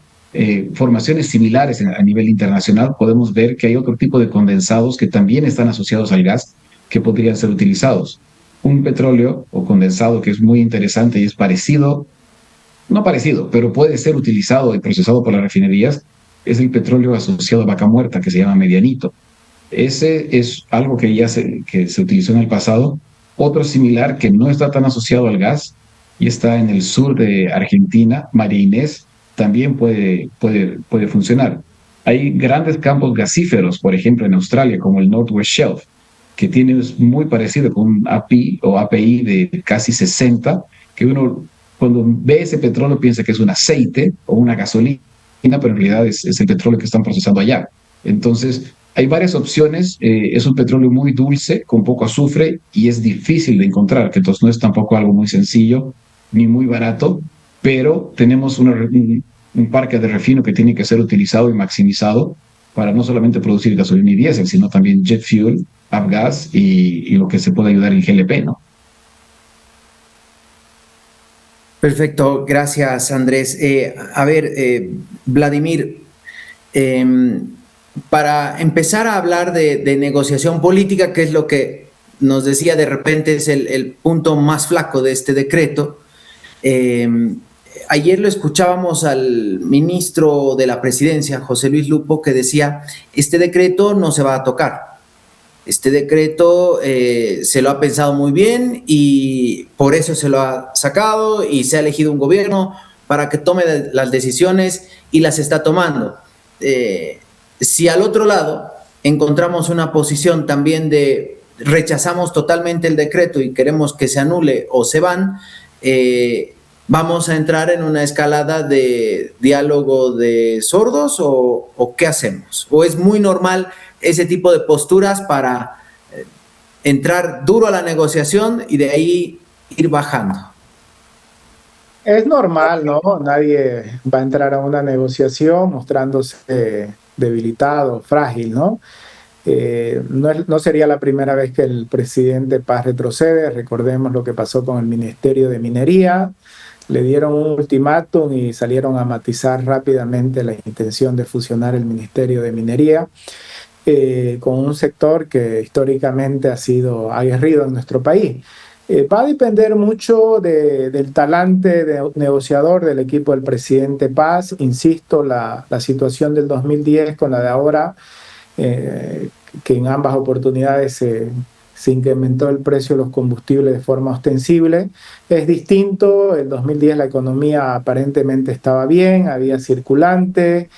[SPEAKER 4] formaciones similares a nivel internacional, podemos ver que hay otro tipo de condensados que también están asociados al gas, que podrían ser utilizados. Un petróleo o condensado que es muy interesante y es no parecido, pero puede ser utilizado y procesado por las refinerías, es el petróleo asociado a Vaca Muerta, que se llama medianito. Ese es algo que se utilizó en el pasado. Otro similar que no está tan asociado al gas y está en el sur de Argentina, María Inés, también puede funcionar. Hay grandes campos gasíferos, por ejemplo, en Australia, como el Northwest Shelf, que tiene muy parecido con un API o API de casi 60, que uno cuando ve ese petróleo piensa que es un aceite o una gasolina, pero en realidad es el petróleo que están procesando allá. Entonces, hay varias opciones. Es un petróleo muy dulce, con poco azufre, y es difícil de encontrar, que entonces no es tampoco algo muy sencillo ni muy barato, pero tenemos un parque de refino que tiene que ser utilizado y maximizado para no solamente producir gasolina y diésel, sino también jet fuel, avgas y lo que se puede ayudar en GLP, ¿no?
[SPEAKER 2] Perfecto, gracias Andrés. Vladimir, para empezar a hablar de negociación política, que es lo que nos decía de repente es el punto más flaco de este decreto, ayer lo escuchábamos al ministro de la Presidencia, José Luis Lupo, que decía, este decreto no se va a tocar. Este decreto se lo ha pensado muy bien y por eso se lo ha sacado y se ha elegido un gobierno para que tome las decisiones y las está tomando. Si al otro lado encontramos una posición también de rechazamos totalmente el decreto y queremos que se anule o se van, ¿vamos a entrar en una escalada de diálogo de sordos o qué hacemos? ¿O es muy normal ese tipo de posturas para entrar duro a la negociación y de ahí ir bajando?
[SPEAKER 6] Es normal, ¿no? Nadie va a entrar a una negociación mostrándose debilitado, frágil, ¿no? No sería la primera vez que el presidente Paz retrocede. Recordemos lo que pasó con el Ministerio de Minería. Le dieron un ultimátum y salieron a matizar rápidamente la intención de fusionar el Ministerio de Minería con un sector que históricamente ha sido aguerrido en nuestro país. Va a depender mucho del talante negociador del equipo del presidente Paz. Insisto, la situación del 2010 con la de ahora, que en ambas oportunidades se incrementó el precio de los combustibles de forma ostensible, es distinto. En 2010 la economía aparentemente estaba bien, había circulante,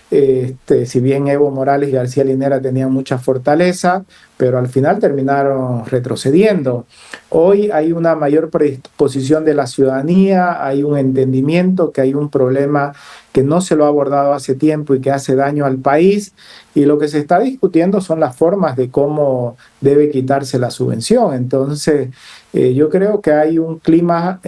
[SPEAKER 6] si bien Evo Morales y García Linera tenían mucha fortaleza, pero al final terminaron retrocediendo. Hoy hay una mayor predisposición de la ciudadanía, hay un entendimiento que hay un problema que no se lo ha abordado hace tiempo y que hace daño al país, y lo que se está discutiendo son las formas de cómo debe quitarse la subvención. Entonces, yo creo que hay un clima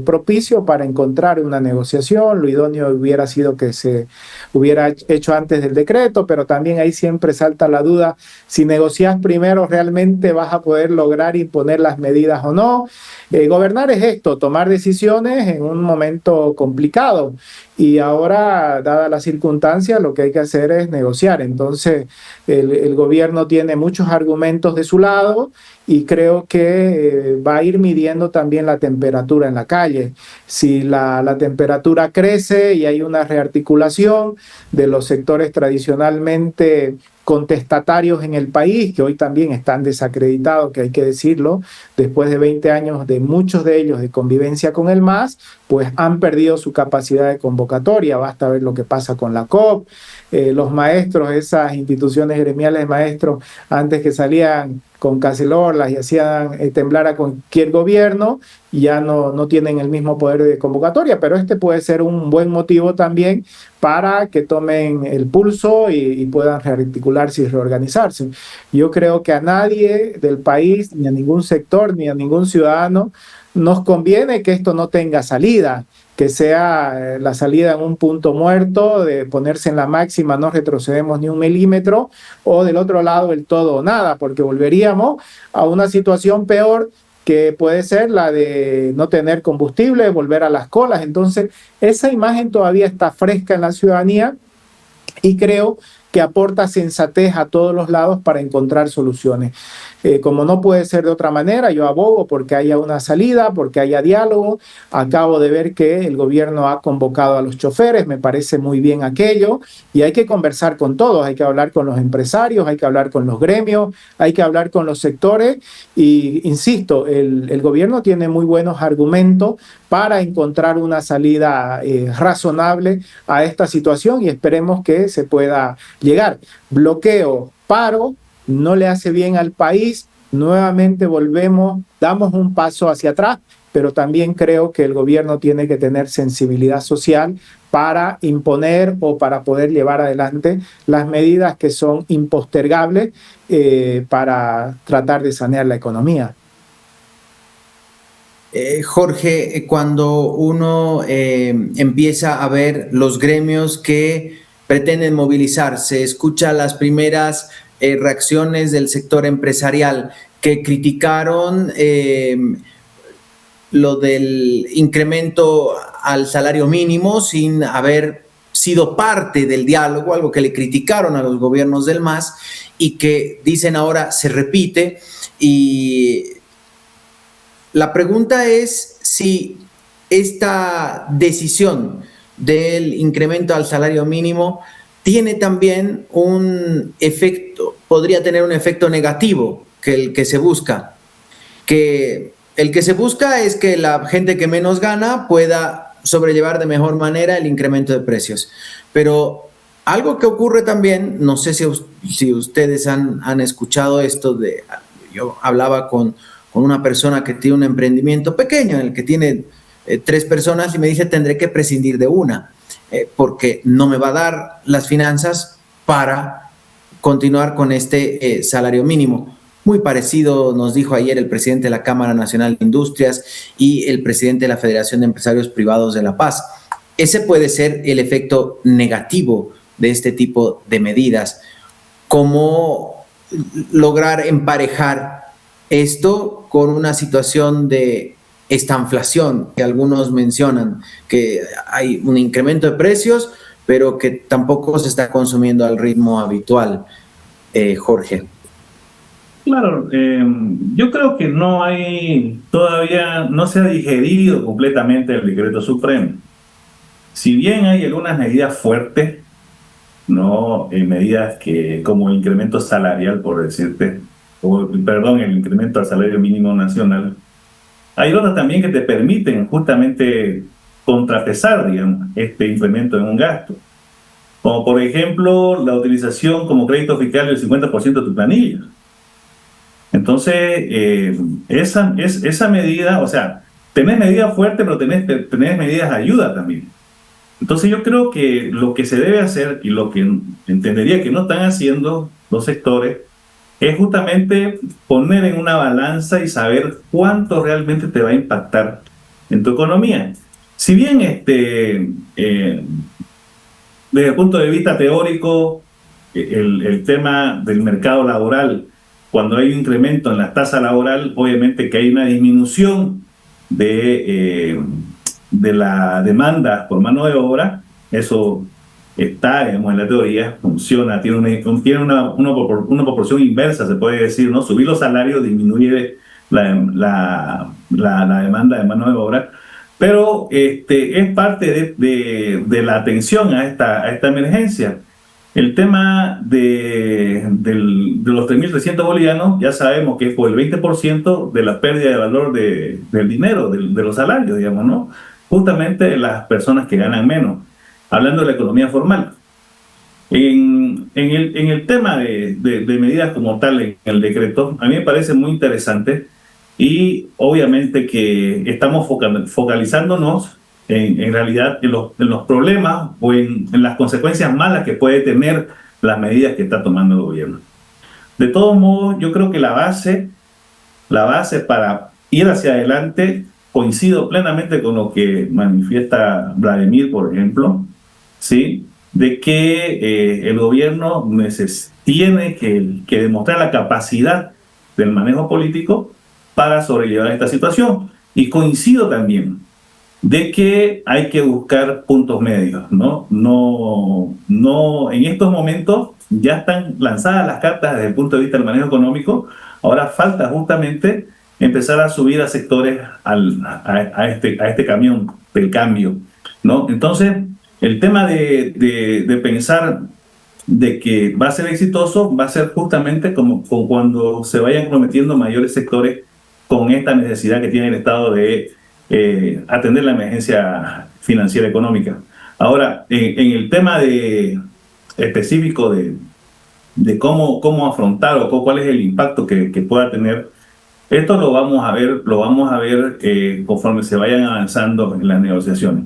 [SPEAKER 6] propicio para encontrar una negociación. Lo idóneo hubiera sido que se hubiera hecho antes del decreto, pero también ahí siempre salta la duda, si negocias primero, ¿realmente vas a poder lograr imponer las medidas o no? Gobernar es esto, tomar decisiones en un momento complicado, y ahora, dada la circunstancia, lo que hay que hacer es negociar. Entonces, el gobierno tiene muchos argumentos de su lado y creo que va a ir midiendo también la temperatura en la calle. Si la temperatura crece y hay una rearticulación de los sectores tradicionalmente contestatarios en el país, que hoy también están desacreditados, que hay que decirlo, después de 20 años de muchos de ellos de convivencia con el MAS, pues han perdido su capacidad de convocatoria. Basta ver lo que pasa con la COP, los maestros, esas instituciones gremiales de maestros, antes que salían con caceroladas y hacían temblar a cualquier gobierno, ya no tienen el mismo poder de convocatoria, pero este puede ser un buen motivo también para que tomen el pulso y puedan rearticularse y reorganizarse. Yo creo que a nadie del país, ni a ningún sector, ni a ningún ciudadano, nos conviene que esto no tenga salida, que sea la salida en un punto muerto, de ponerse en la máxima, no retrocedemos ni un milímetro, o del otro lado el todo o nada, porque volveríamos a una situación peor, que puede ser la de no tener combustible, volver a las colas. Entonces, esa imagen todavía está fresca en la ciudadanía y creo que aporta sensatez a todos los lados para encontrar soluciones. Como no puede ser de otra manera, yo abogo porque haya una salida, porque haya diálogo. Acabo de ver que el gobierno ha convocado a los choferes, me parece muy bien aquello, y hay que conversar con todos, hay que hablar con los empresarios, hay que hablar con los gremios, hay que hablar con los sectores, y insisto, el gobierno tiene muy buenos argumentos para encontrar una salida razonable a esta situación, y esperemos que se pueda llegar. Bloqueo, paro, no le hace bien al país, nuevamente volvemos, damos un paso hacia atrás, pero también creo que el gobierno tiene que tener sensibilidad social para imponer o para poder llevar adelante las medidas que son impostergables para tratar de sanear la economía.
[SPEAKER 2] Jorge, cuando uno empieza a ver los gremios que pretenden movilizarse, escucha las primeras reacciones del sector empresarial que criticaron lo del incremento al salario mínimo sin haber sido parte del diálogo, algo que le criticaron a los gobiernos del MAS y que dicen ahora se repite. Y la pregunta es si esta decisión del incremento al salario mínimo tiene también un efecto, podría tener un efecto negativo que el que se busca. Que el que se busca es que la gente que menos gana pueda sobrellevar de mejor manera el incremento de precios. Pero algo que ocurre también, no sé si ustedes han escuchado esto yo hablaba con una persona que tiene un emprendimiento pequeño, en el que tiene 3 personas y me dice tendré que prescindir de una. Porque no me va a dar las finanzas para continuar con este salario mínimo. Muy parecido nos dijo ayer el presidente de la Cámara Nacional de Industrias y el presidente de la Federación de Empresarios Privados de La Paz. Ese puede ser el efecto negativo de este tipo de medidas. ¿Cómo lograr emparejar esto con una situación de estanflación que algunos mencionan, que hay un incremento de precios, pero que tampoco se está consumiendo al ritmo habitual? Jorge.
[SPEAKER 5] Claro, yo creo que todavía no se ha digerido completamente el decreto supremo. Si bien hay algunas medidas fuertes, no medidas como el incremento salarial, por decirte, el incremento al salario mínimo nacional, hay otras también que te permiten justamente contrapesar, digamos, este incremento en un gasto. Como por ejemplo, la utilización como crédito fiscal del 50% de tu planilla. Entonces, esa medida, o sea, tenés medidas fuertes, pero tenés medidas de ayuda también. Entonces yo creo que lo que se debe hacer, y lo que entendería que no están haciendo los sectores, es justamente poner en una balanza y saber cuánto realmente te va a impactar en tu economía. Si bien desde el punto de vista teórico, el tema del mercado laboral, cuando hay un incremento en la tasa laboral, obviamente que hay una disminución de la demanda por mano de obra. Eso está, digamos, en la teoría, funciona, tiene una proporción inversa, se puede decir, ¿no? Subir los salarios disminuye la demanda de mano de obra, pero es parte de la atención a esta emergencia. El tema de los 3.300 bolivianos, ya sabemos que es por el 20% de la pérdida de valor del dinero, de los salarios, digamos, ¿no? Justamente las personas que ganan menos, hablando de la economía formal. En el tema de medidas como tal, en el decreto, a mí me parece muy interesante, y obviamente que estamos focalizándonos en realidad en los problemas o en las consecuencias malas que puede tener las medidas que está tomando el gobierno. De todos modos, yo creo que la base para ir hacia adelante, coincido plenamente con lo que manifiesta Vladimir, por ejemplo, ¿sí?, de que el gobierno tiene que demostrar la capacidad del manejo político para sobrellevar esta situación. Y coincido también de que hay que buscar puntos medios, ¿no? No, en estos momentos ya están lanzadas las cartas desde el punto de vista del manejo económico. Ahora falta justamente empezar a subir a sectores a este camión del cambio, ¿no? Entonces, el tema de pensar de que va a ser exitoso va a ser justamente como cuando se vayan comprometiendo mayores sectores con esta necesidad que tiene el Estado de atender la emergencia financiera económica. Ahora, en el tema específico de cómo afrontar o cuál es el impacto que pueda tener, esto lo vamos a ver conforme se vayan avanzando en las negociaciones.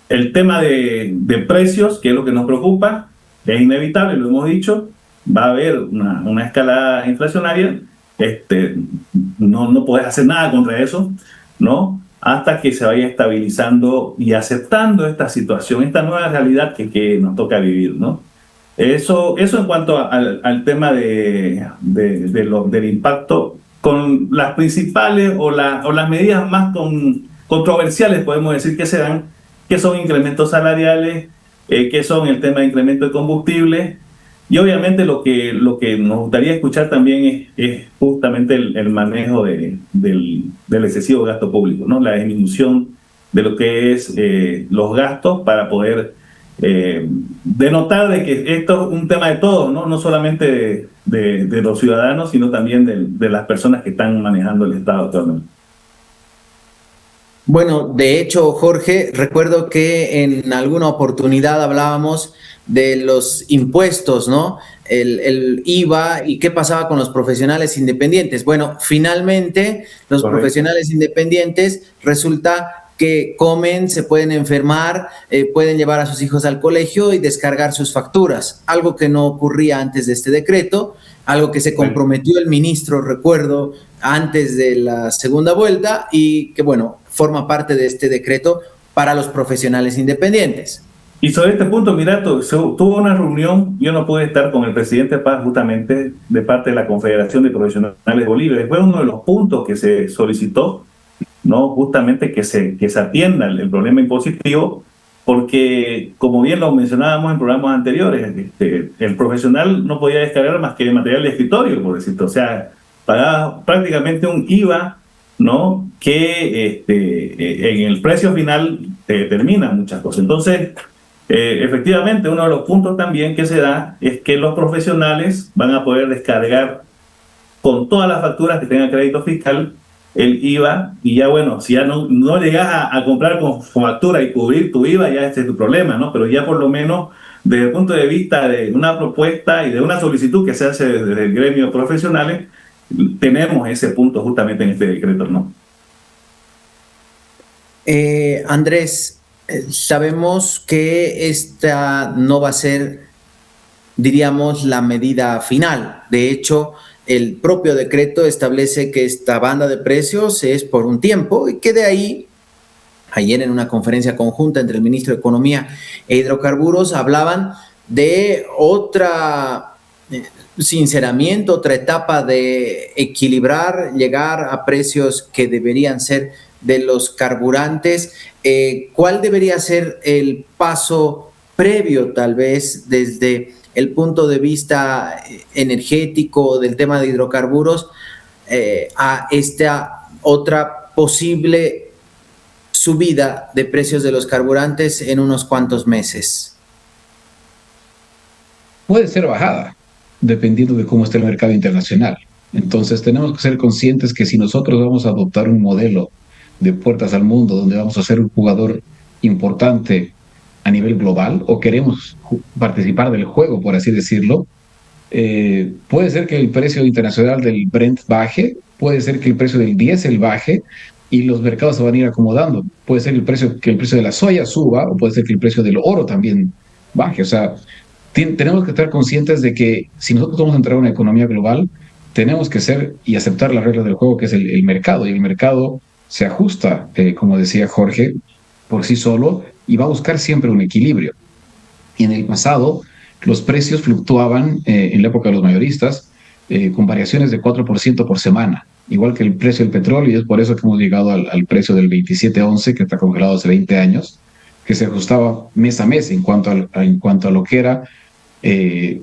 [SPEAKER 5] El tema de precios, que es lo que nos preocupa, es inevitable, lo hemos dicho, va a haber una escalada inflacionaria, no puedes hacer nada contra eso, ¿no? Hasta que se vaya estabilizando y aceptando esta situación, esta nueva realidad que nos toca vivir, ¿no? Eso en cuanto al tema del impacto, con las principales o las medidas más controversiales, podemos decir, que se dan, que son incrementos salariales, que son el tema de incremento de combustible, y obviamente lo que nos gustaría escuchar también es justamente el manejo del excesivo gasto público, ¿no? La disminución de lo que es los gastos para poder denotar de que esto es un tema de todos, ¿no? No solamente de los ciudadanos, sino también de las personas que están manejando el Estado actualmente.
[SPEAKER 2] Bueno, de hecho, Jorge, recuerdo que en alguna oportunidad hablábamos de los impuestos, ¿no? El IVA y qué pasaba con los profesionales independientes. Bueno, finalmente los
[SPEAKER 5] Correcto.
[SPEAKER 2] Profesionales independientes resulta que comen, se pueden enfermar, pueden llevar a sus hijos al colegio y descargar sus facturas, algo que no ocurría antes de este decreto, algo que se comprometió el ministro, recuerdo, antes de la segunda vuelta y que, bueno, forma parte de este decreto para los profesionales independientes.
[SPEAKER 5] Y sobre este punto, mira, tuvo una reunión, yo no pude estar con el presidente Paz justamente de parte de la Confederación de Profesionales de Bolivia. Fue uno de los puntos que se solicitó, ¿no? Justamente que se atienda el problema impositivo, porque como bien lo mencionábamos en programas anteriores, el profesional no podía descargar más que material de escritorio, por decirlo. O sea, pagaba prácticamente un IVA, ¿no? Que en el precio final determina muchas cosas. Entonces, efectivamente, uno de los puntos también que se da es que los profesionales van a poder descargar con todas las facturas que tengan crédito fiscal el IVA, y ya, bueno, si ya no llegas a comprar con factura y cubrir tu IVA, ya este es tu problema, ¿no? Pero ya por lo menos desde el punto de vista de una propuesta y de una solicitud que se hace desde el gremio profesionales, tenemos ese punto justamente en este decreto, ¿no?
[SPEAKER 2] Andrés, sabemos que esta no va a ser, diríamos, la medida final. De hecho, el propio decreto establece que esta banda de precios es por un tiempo y que de ahí, ayer en una conferencia conjunta entre el ministro de Economía e Hidrocarburos, hablaban de otra sinceramiento, otra etapa de equilibrar, llegar a precios que deberían ser de los carburantes. ¿Cuál debería ser el paso previo, tal vez, desde el punto de vista energético del tema de hidrocarburos a esta otra posible subida de precios de los carburantes en unos cuantos meses?
[SPEAKER 4] Puede ser bajada, dependiendo de cómo esté el mercado internacional. Entonces tenemos que ser conscientes que si nosotros vamos a adoptar un modelo de puertas al mundo, donde vamos a ser un jugador importante a nivel global, o queremos participar del juego, por así decirlo, puede ser que el precio internacional del Brent baje, puede ser que el precio del diésel baje, y los mercados se van a ir acomodando. Puede ser que el precio de la soya suba, o puede ser que el precio del oro también baje. O sea, tenemos que estar conscientes de que si nosotros vamos a entrar a una economía global, tenemos que ser y aceptar las reglas del juego, que es el mercado, y el mercado se ajusta, como decía Jorge, por sí solo, y va a buscar siempre un equilibrio. Y en el pasado, los precios fluctuaban en la época de los mayoristas con variaciones de 4% por semana. igual que el precio del petróleo, y es por eso que hemos llegado al precio del 27.11, que está congelado hace 20 años, que se ajustaba mes a mes en cuanto a lo que era,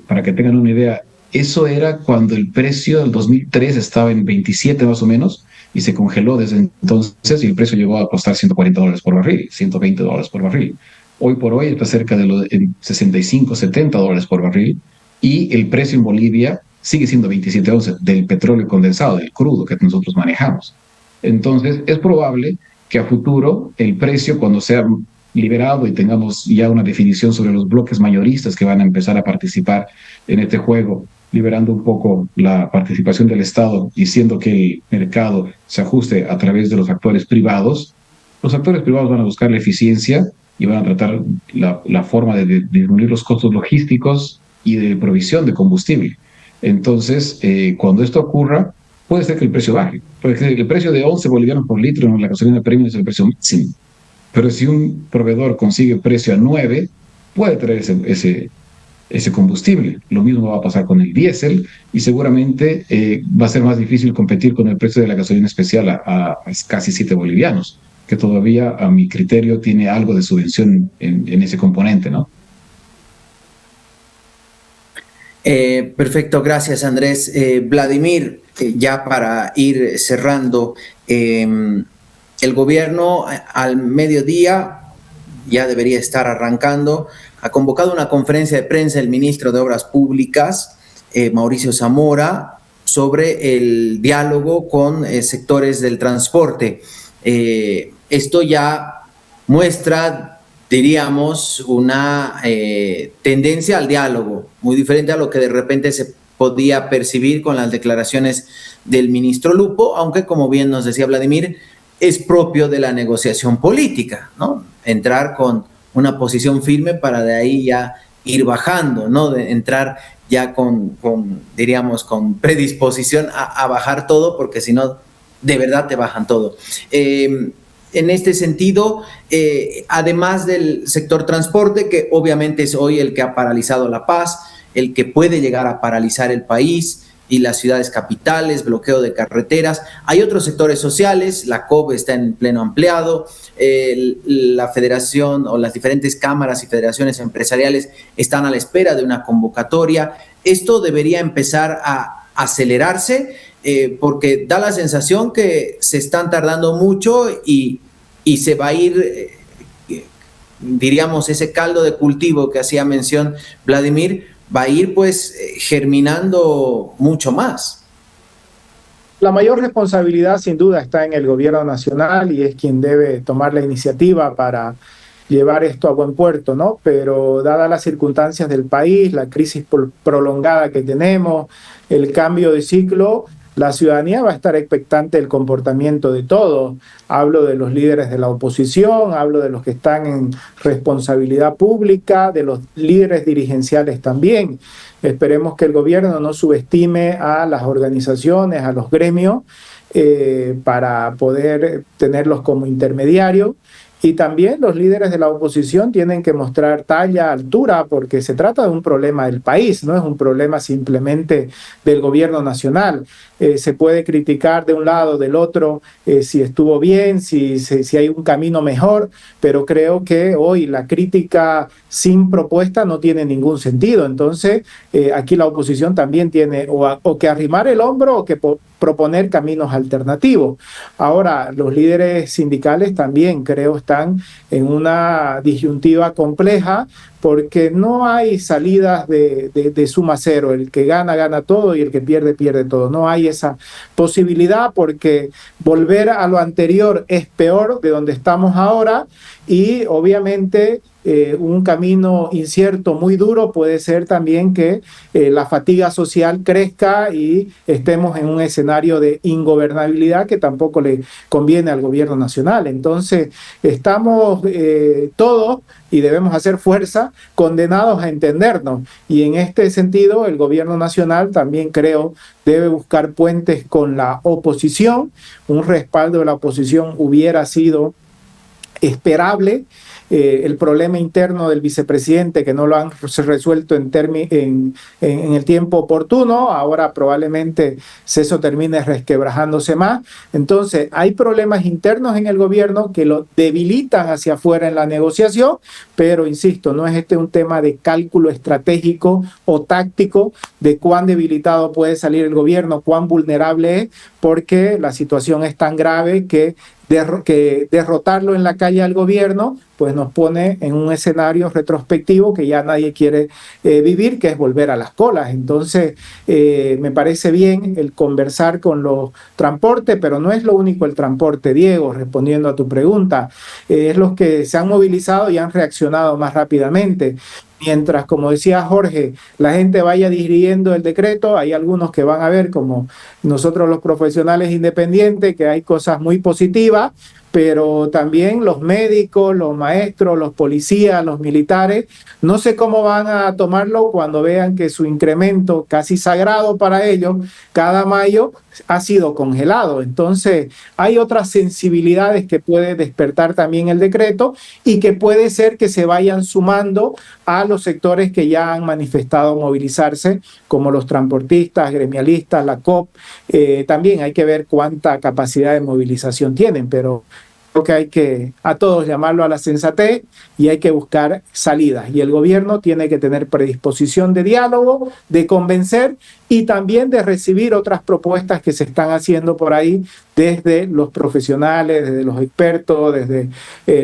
[SPEAKER 4] para que tengan una idea, eso era cuando el precio del 2003 estaba en 27 más o menos, y se congeló desde entonces, y el precio llegó a costar $140 por barril, $120 por barril. Hoy por hoy está cerca de los $65, $70 por barril, y el precio en Bolivia sigue siendo 27.11 del petróleo condensado, del crudo que nosotros manejamos. Entonces, es probable que a futuro el precio, cuando sea liberado y tengamos ya una definición sobre los bloques mayoristas que van a empezar a participar en este juego, liberando un poco la participación del Estado, diciendo que el mercado se ajuste a través de los actores privados, los actores privados van a buscar la eficiencia y van a tratar la forma de disminuir los costos logísticos y de provisión de combustible. Entonces, cuando esto ocurra, puede ser que el precio baje. Porque el precio de 11 bolivianos por litro en la gasolina premium es el precio máximo. Pero si un proveedor consigue precio a 9, puede traer ese combustible. Lo mismo va a pasar con el diésel y seguramente va a ser más difícil competir con el precio de la gasolina especial a casi 7 bolivianos, que todavía, a mi criterio, tiene algo de subvención en ese componente, ¿no?
[SPEAKER 2] Perfecto, gracias Andrés. Vladimir, ya para ir cerrando, el gobierno al mediodía, ya debería estar arrancando, ha convocado una conferencia de prensa el ministro de Obras Públicas, Mauricio Zamora, sobre el diálogo con sectores del transporte. Esto ya muestra, diríamos, una tendencia al diálogo, muy diferente a lo que de repente se podía percibir con las declaraciones del ministro Lupo, aunque, como bien nos decía Vladimir, es propio de la negociación política, ¿no? Entrar con una posición firme para de ahí ya ir bajando, ¿no? De entrar ya diríamos, con predisposición a bajar todo, porque si no, de verdad te bajan todo. En este sentido, además del sector transporte, que obviamente es hoy el que ha paralizado La Paz, el que puede llegar a paralizar el país y las ciudades capitales, bloqueo de carreteras, hay otros sectores sociales, la COP está en pleno ampliado, la federación o las diferentes cámaras y federaciones empresariales están a la espera de una convocatoria. Esto debería empezar a acelerarse, porque da la sensación que se están tardando mucho y se va a ir, diríamos, ese caldo de cultivo que hacía mención Vladimir, va a ir pues germinando mucho más.
[SPEAKER 6] La mayor responsabilidad sin duda está en el gobierno nacional y es quien debe tomar la iniciativa para llevar esto a buen puerto, ¿no? Pero dadas las circunstancias del país, la crisis prolongada que tenemos, el cambio de ciclo, la ciudadanía va a estar expectante del comportamiento de todos. Hablo de los líderes de la oposición, hablo de los que están en responsabilidad pública, de los líderes dirigenciales también. Esperemos que el gobierno no subestime a las organizaciones, a los gremios, para poder tenerlos como intermediarios. Y también los líderes de la oposición tienen que mostrar talla, altura, porque se trata de un problema del país, no es un problema simplemente del gobierno nacional. Se puede criticar de un lado, del otro, si estuvo bien, si hay un camino mejor, pero creo que hoy la crítica sin propuesta no tiene ningún sentido. Entonces, aquí la oposición también tiene o que arrimar el hombro o que proponer caminos alternativos. Ahora, los líderes sindicales también creo están en una disyuntiva compleja porque no hay salidas de suma cero. El que gana, gana todo y el que pierde, pierde todo. No hay esa posibilidad porque volver a lo anterior es peor de donde estamos ahora y obviamente un camino incierto, muy duro, puede ser también que la fatiga social crezca y estemos en un escenario de ingobernabilidad que tampoco le conviene al gobierno nacional. Entonces, estamos todos, y debemos hacer fuerza, condenados a entendernos. Y en este sentido, el gobierno nacional también creo debe buscar puentes con la oposición. Un respaldo de la oposición hubiera sido esperable, el problema interno del vicepresidente, que no lo han resuelto en el tiempo oportuno. Ahora probablemente eso termine resquebrajándose más. Entonces, hay problemas internos en el gobierno que lo debilitan hacia afuera en la negociación, pero insisto, no es un tema de cálculo estratégico o táctico de cuán debilitado puede salir el gobierno, cuán vulnerable es, porque la situación es tan grave que derrotarlo en la calle al gobierno pues nos pone en un escenario retrospectivo que ya nadie quiere vivir, que es volver a las colas. Entonces, me parece bien el conversar con los transportes, pero no es lo único el transporte, Diego, respondiendo a tu pregunta. Es los que se han movilizado y han reaccionado más rápidamente. Mientras, como decía Jorge, la gente vaya digiriendo el decreto, hay algunos que van a ver, como nosotros los profesionales independientes, que hay cosas muy positivas, pero también los médicos, los maestros, los policías, los militares, no sé cómo van a tomarlo cuando vean que su incremento casi sagrado para ellos cada mayo ha sido congelado. Entonces, hay otras sensibilidades que puede despertar también el decreto y que puede ser que se vayan sumando a los sectores que ya han manifestado movilizarse, como los transportistas, gremialistas, la COP. También hay que ver cuánta capacidad de movilización tienen, pero creo que hay que a todos llamarlo a la sensatez y hay que buscar salidas. Y el gobierno tiene que tener predisposición de diálogo, de convencer y también de recibir otras propuestas que se están haciendo por ahí desde los profesionales, desde los expertos, desde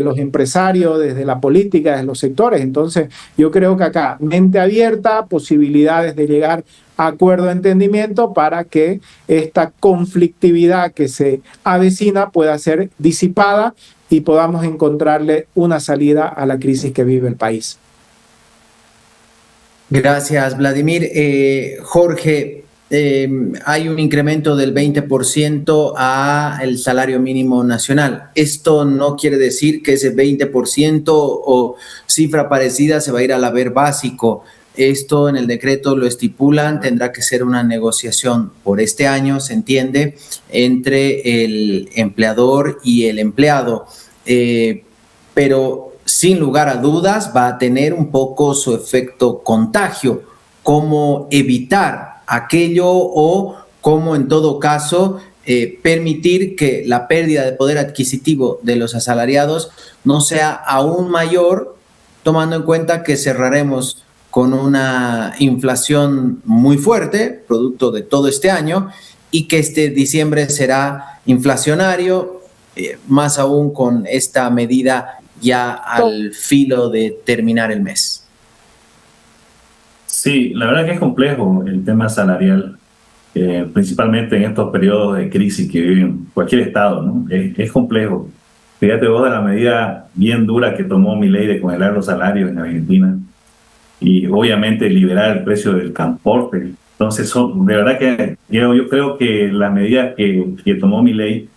[SPEAKER 6] los empresarios, desde la política, desde los sectores. Entonces, yo creo que acá, mente abierta, posibilidades de llegar a acuerdo de entendimiento para que esta conflictividad que se avecina pueda ser disipada y podamos encontrarle una salida a la crisis que vive el país.
[SPEAKER 2] Gracias, Vladimir. Jorge, hay un incremento del 20% al salario mínimo nacional. Esto no quiere decir que ese 20% o cifra parecida se va a ir al haber básico. Esto en el decreto lo estipulan, tendrá que ser una negociación por este año, se entiende, entre el empleador y el empleado. Pero sin lugar a dudas va a tener un poco su efecto contagio, cómo evitar aquello o cómo en todo caso permitir que la pérdida de poder adquisitivo de los asalariados no sea aún mayor, tomando en cuenta que cerraremos con una inflación muy fuerte, producto de todo este año, y que este diciembre será inflacionario, más aún con esta medida ya al filo de terminar el mes.
[SPEAKER 5] Sí, la verdad que es complejo el tema salarial, principalmente en estos periodos de crisis que vive cualquier estado, ¿no? Es complejo. Fíjate vos de la medida bien dura que tomó Milei de congelar los salarios en Argentina y obviamente liberar el precio del transporte. Entonces, de verdad que yo creo que las medidas que tomó Milei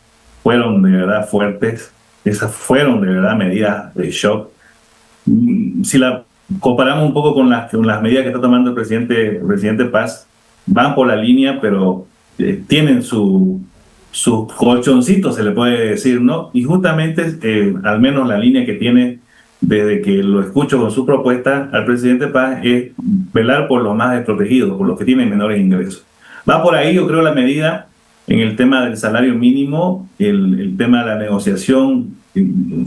[SPEAKER 5] fueron de verdad fuertes. Esas fueron de verdad medidas de shock. Si la comparamos un poco con las medidas que está tomando el presidente Paz, van por la línea, pero tienen sus colchoncitos, se le puede decir, ¿no? Y justamente, al menos la línea que tiene desde que lo escucho con su propuesta al presidente Paz es velar por los más desprotegidos, por los que tienen menores ingresos. Va por ahí, yo creo, la medida en el tema del salario mínimo, el tema de la negociación.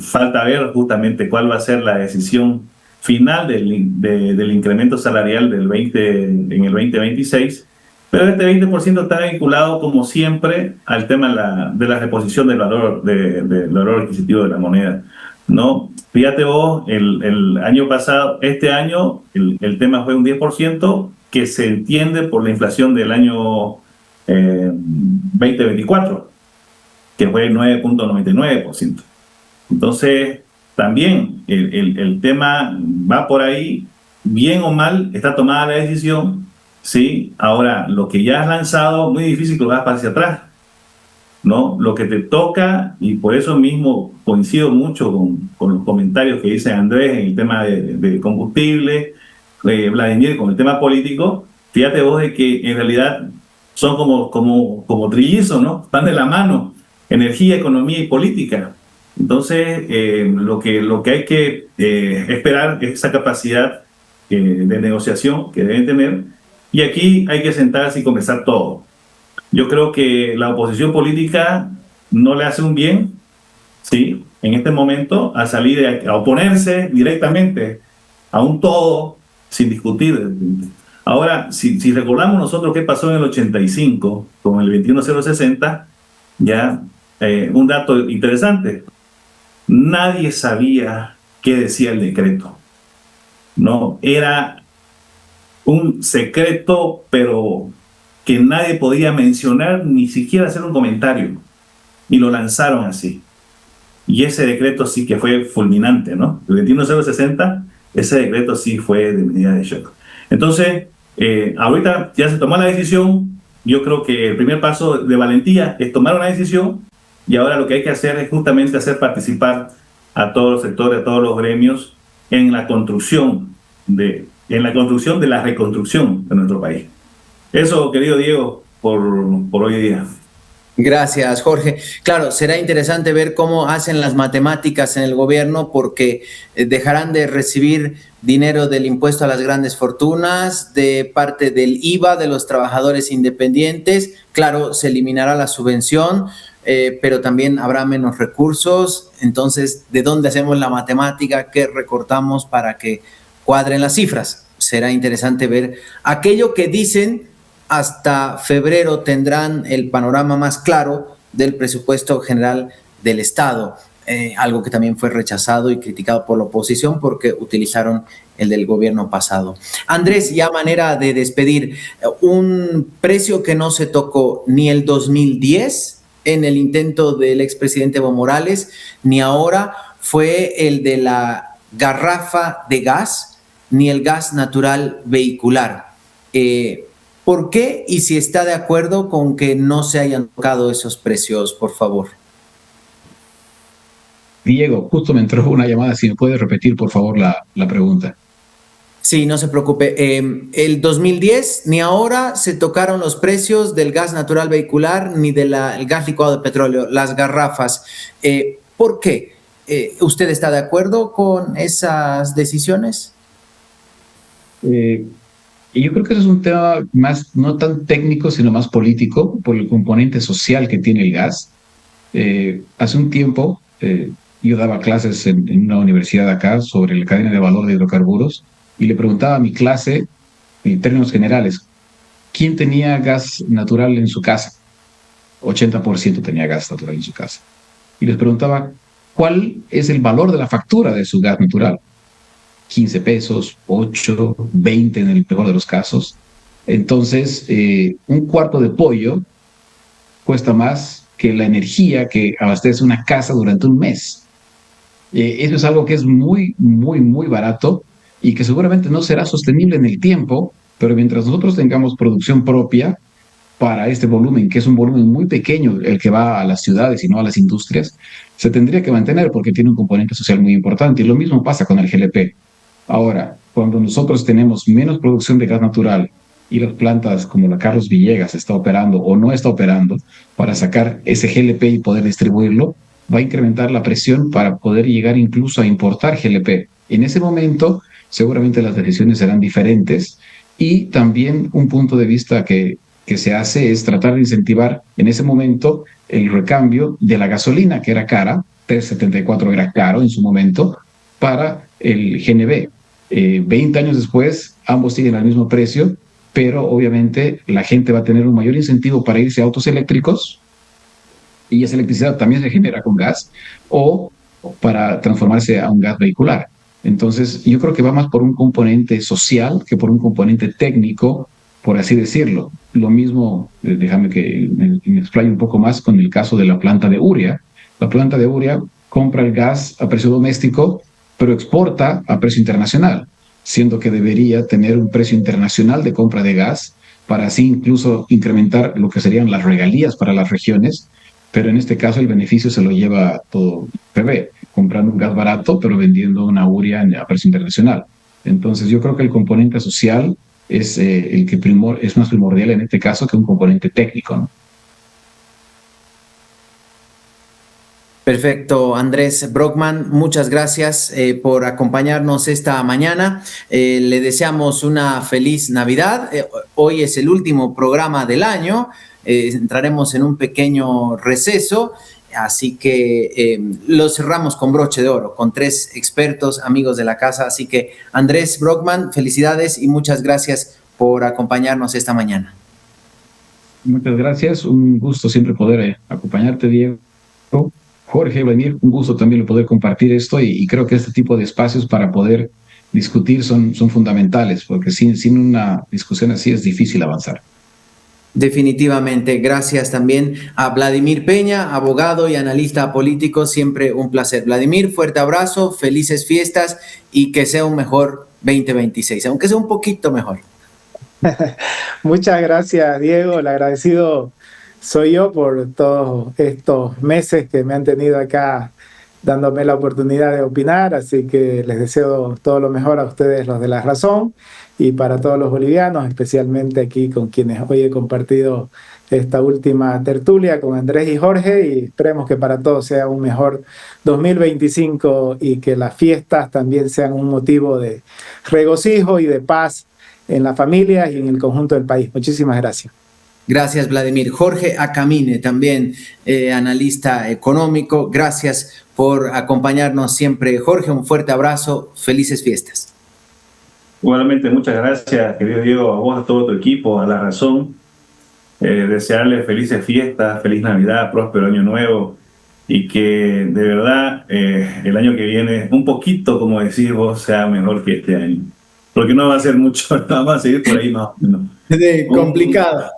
[SPEAKER 5] Falta ver justamente cuál va a ser la decisión final del incremento salarial en el 2026, pero este 20% está vinculado, como siempre, al tema de la reposición del valor adquisitivo de la moneda, ¿no? Fíjate vos, el año pasado, este año, el tema fue un 10%, que se entiende por la inflación del año 2024, que fue el 9.99%. Entonces, también el tema va por ahí, bien o mal, está tomada la decisión, ¿sí? Ahora, lo que ya has lanzado, muy difícil que lo hagas para hacia atrás, ¿no? Lo que te toca, y por eso mismo coincido mucho con los comentarios que dice Andrés en el tema de combustible, Vladimir con el tema político. Fíjate vos de que en realidad son como trillizos, ¿no? Van de la mano, energía, economía y política. Entonces, lo que hay que esperar es esa capacidad de negociación que deben tener, y aquí hay que sentarse y conversar todo. Yo creo que la oposición política no le hace un bien, ¿sí?, en este momento, a salir a oponerse directamente a un todo sin discutir. Ahora, si recordamos nosotros qué pasó en el 85 con el 21060, ya un dato interesante: nadie sabía qué decía el decreto. No, era un secreto, pero que nadie podía mencionar, ni siquiera hacer un comentario, y lo lanzaron así. Y ese decreto sí que fue fulminante, ¿no? El 21060, ese decreto sí fue de medida de shock. Entonces, ahorita ya se tomó la decisión. Yo creo que el primer paso de valentía es tomar una decisión, y ahora lo que hay que hacer es justamente hacer participar a todos los sectores, a todos los gremios en la construcción de la reconstrucción de nuestro país. Eso, querido Diego, por hoy día.
[SPEAKER 2] Gracias, Jorge. Claro, será interesante ver cómo hacen las matemáticas en el gobierno, porque dejarán de recibir dinero del impuesto a las grandes fortunas, de parte del IVA de los trabajadores independientes. Claro, se eliminará la subvención, pero también habrá menos recursos. Entonces, ¿de dónde hacemos la matemática? ¿Qué recortamos para que cuadren las cifras? Será interesante ver aquello que dicen. Hasta febrero tendrán el panorama más claro del presupuesto general del Estado, algo que también fue rechazado y criticado por la oposición porque utilizaron el del gobierno pasado. Andrés, ya a manera de despedir, un precio que no se tocó ni el 2010 en el intento del expresidente Evo Morales, ni ahora, fue el de la garrafa de gas, ni el gas natural vehicular. ¿Por qué? Y si está de acuerdo con que no se hayan tocado esos precios, por favor.
[SPEAKER 4] Diego, justo me entró una llamada. Si me puedes repetir, por favor, la pregunta.
[SPEAKER 2] Sí, no se preocupe. El 2010 ni ahora se tocaron los precios del gas natural vehicular ni del gas licuado de petróleo, las garrafas. ¿Por qué? ¿Usted está de acuerdo con esas decisiones?
[SPEAKER 4] Y yo creo que eso es un tema más, no tan técnico, sino más político, por el componente social que tiene el gas. Hace un tiempo yo daba clases en una universidad acá sobre la cadena de valor de hidrocarburos, y le preguntaba a mi clase, en términos generales, ¿quién tenía gas natural en su casa? 80% tenía gas natural en su casa. Y les preguntaba, ¿cuál es el valor de la factura de su gas natural? 15 pesos, 8, 20 en el peor de los casos. Entonces, un cuarto de pollo cuesta más que la energía que abastece una casa durante un mes. Eso es algo que es muy, muy, muy barato y que seguramente no será sostenible en el tiempo, pero mientras nosotros tengamos producción propia para este volumen, que es un volumen muy pequeño el que va a las ciudades y no a las industrias, se tendría que mantener porque tiene un componente social muy importante. Y lo mismo pasa con el GLP. Ahora, cuando nosotros tenemos menos producción de gas natural y las plantas como la Carlos Villegas está operando o no está operando para sacar ese GLP y poder distribuirlo, va a incrementar la presión para poder llegar incluso a importar GLP. En ese momento, seguramente las decisiones serán diferentes, y también un punto de vista que se hace es tratar de incentivar en ese momento el recambio de la gasolina, que era cara, T74 era caro en su momento, para el GNV. 20 años después, ambos siguen al mismo precio, pero obviamente la gente va a tener un mayor incentivo para irse a autos eléctricos, y esa electricidad también se genera con gas, o para transformarse a un gas vehicular. Entonces, yo creo que va más por un componente social que por un componente técnico, por así decirlo. Lo mismo, déjame que me explaye un poco más con el caso de la planta de Uria. La planta de Uria compra el gas a precio doméstico, pero exporta a precio internacional, siendo que debería tener un precio internacional de compra de gas para así incluso incrementar lo que serían las regalías para las regiones, pero en este caso el beneficio se lo lleva todo PB, comprando un gas barato, pero vendiendo una Uria a precio internacional. Entonces yo creo que el componente social es el que es más primordial en este caso que un componente técnico, ¿no?
[SPEAKER 2] Perfecto, Andrés Brockman, muchas gracias por acompañarnos esta mañana. Le deseamos una feliz Navidad. Hoy es el último programa del año. Entraremos en un pequeño receso, así que lo cerramos con broche de oro, con 3 expertos, amigos de la casa. Así que, Andrés Brockman, felicidades y muchas gracias por acompañarnos esta mañana.
[SPEAKER 4] Muchas gracias, un gusto siempre poder acompañarte, Diego. Jorge, Vladimir, un gusto también poder compartir esto y creo que este tipo de espacios para poder discutir son fundamentales, porque sin una discusión así es difícil avanzar.
[SPEAKER 2] Definitivamente, gracias también a Vladimir Peña, abogado y analista político, siempre un placer. Vladimir, fuerte abrazo, felices fiestas y que sea un mejor 2026, aunque sea un poquito mejor.
[SPEAKER 6] Muchas gracias, Diego, el agradecido soy yo por todos estos meses que me han tenido acá dándome la oportunidad de opinar, así que les deseo todo lo mejor a ustedes, los de La Razón, y para todos los bolivianos, especialmente aquí con quienes hoy he compartido esta última tertulia con Andrés y Jorge, y esperemos que para todos sea un mejor 2025 y que las fiestas también sean un motivo de regocijo y de paz en las familias y en el conjunto del país. Muchísimas gracias.
[SPEAKER 2] Gracias, Vladimir. Jorge Acamine, también analista económico. Gracias por acompañarnos siempre. Jorge, un fuerte abrazo. Felices fiestas.
[SPEAKER 5] Igualmente, muchas gracias, querido Diego, a vos, a todo tu equipo, a La Razón. Desearles felices fiestas, feliz Navidad, próspero año nuevo y que de verdad el año que viene, un poquito, como decís vos, sea mejor que este año. Porque no va a ser mucho, vamos a seguir por ahí más o menos.
[SPEAKER 2] Complicado.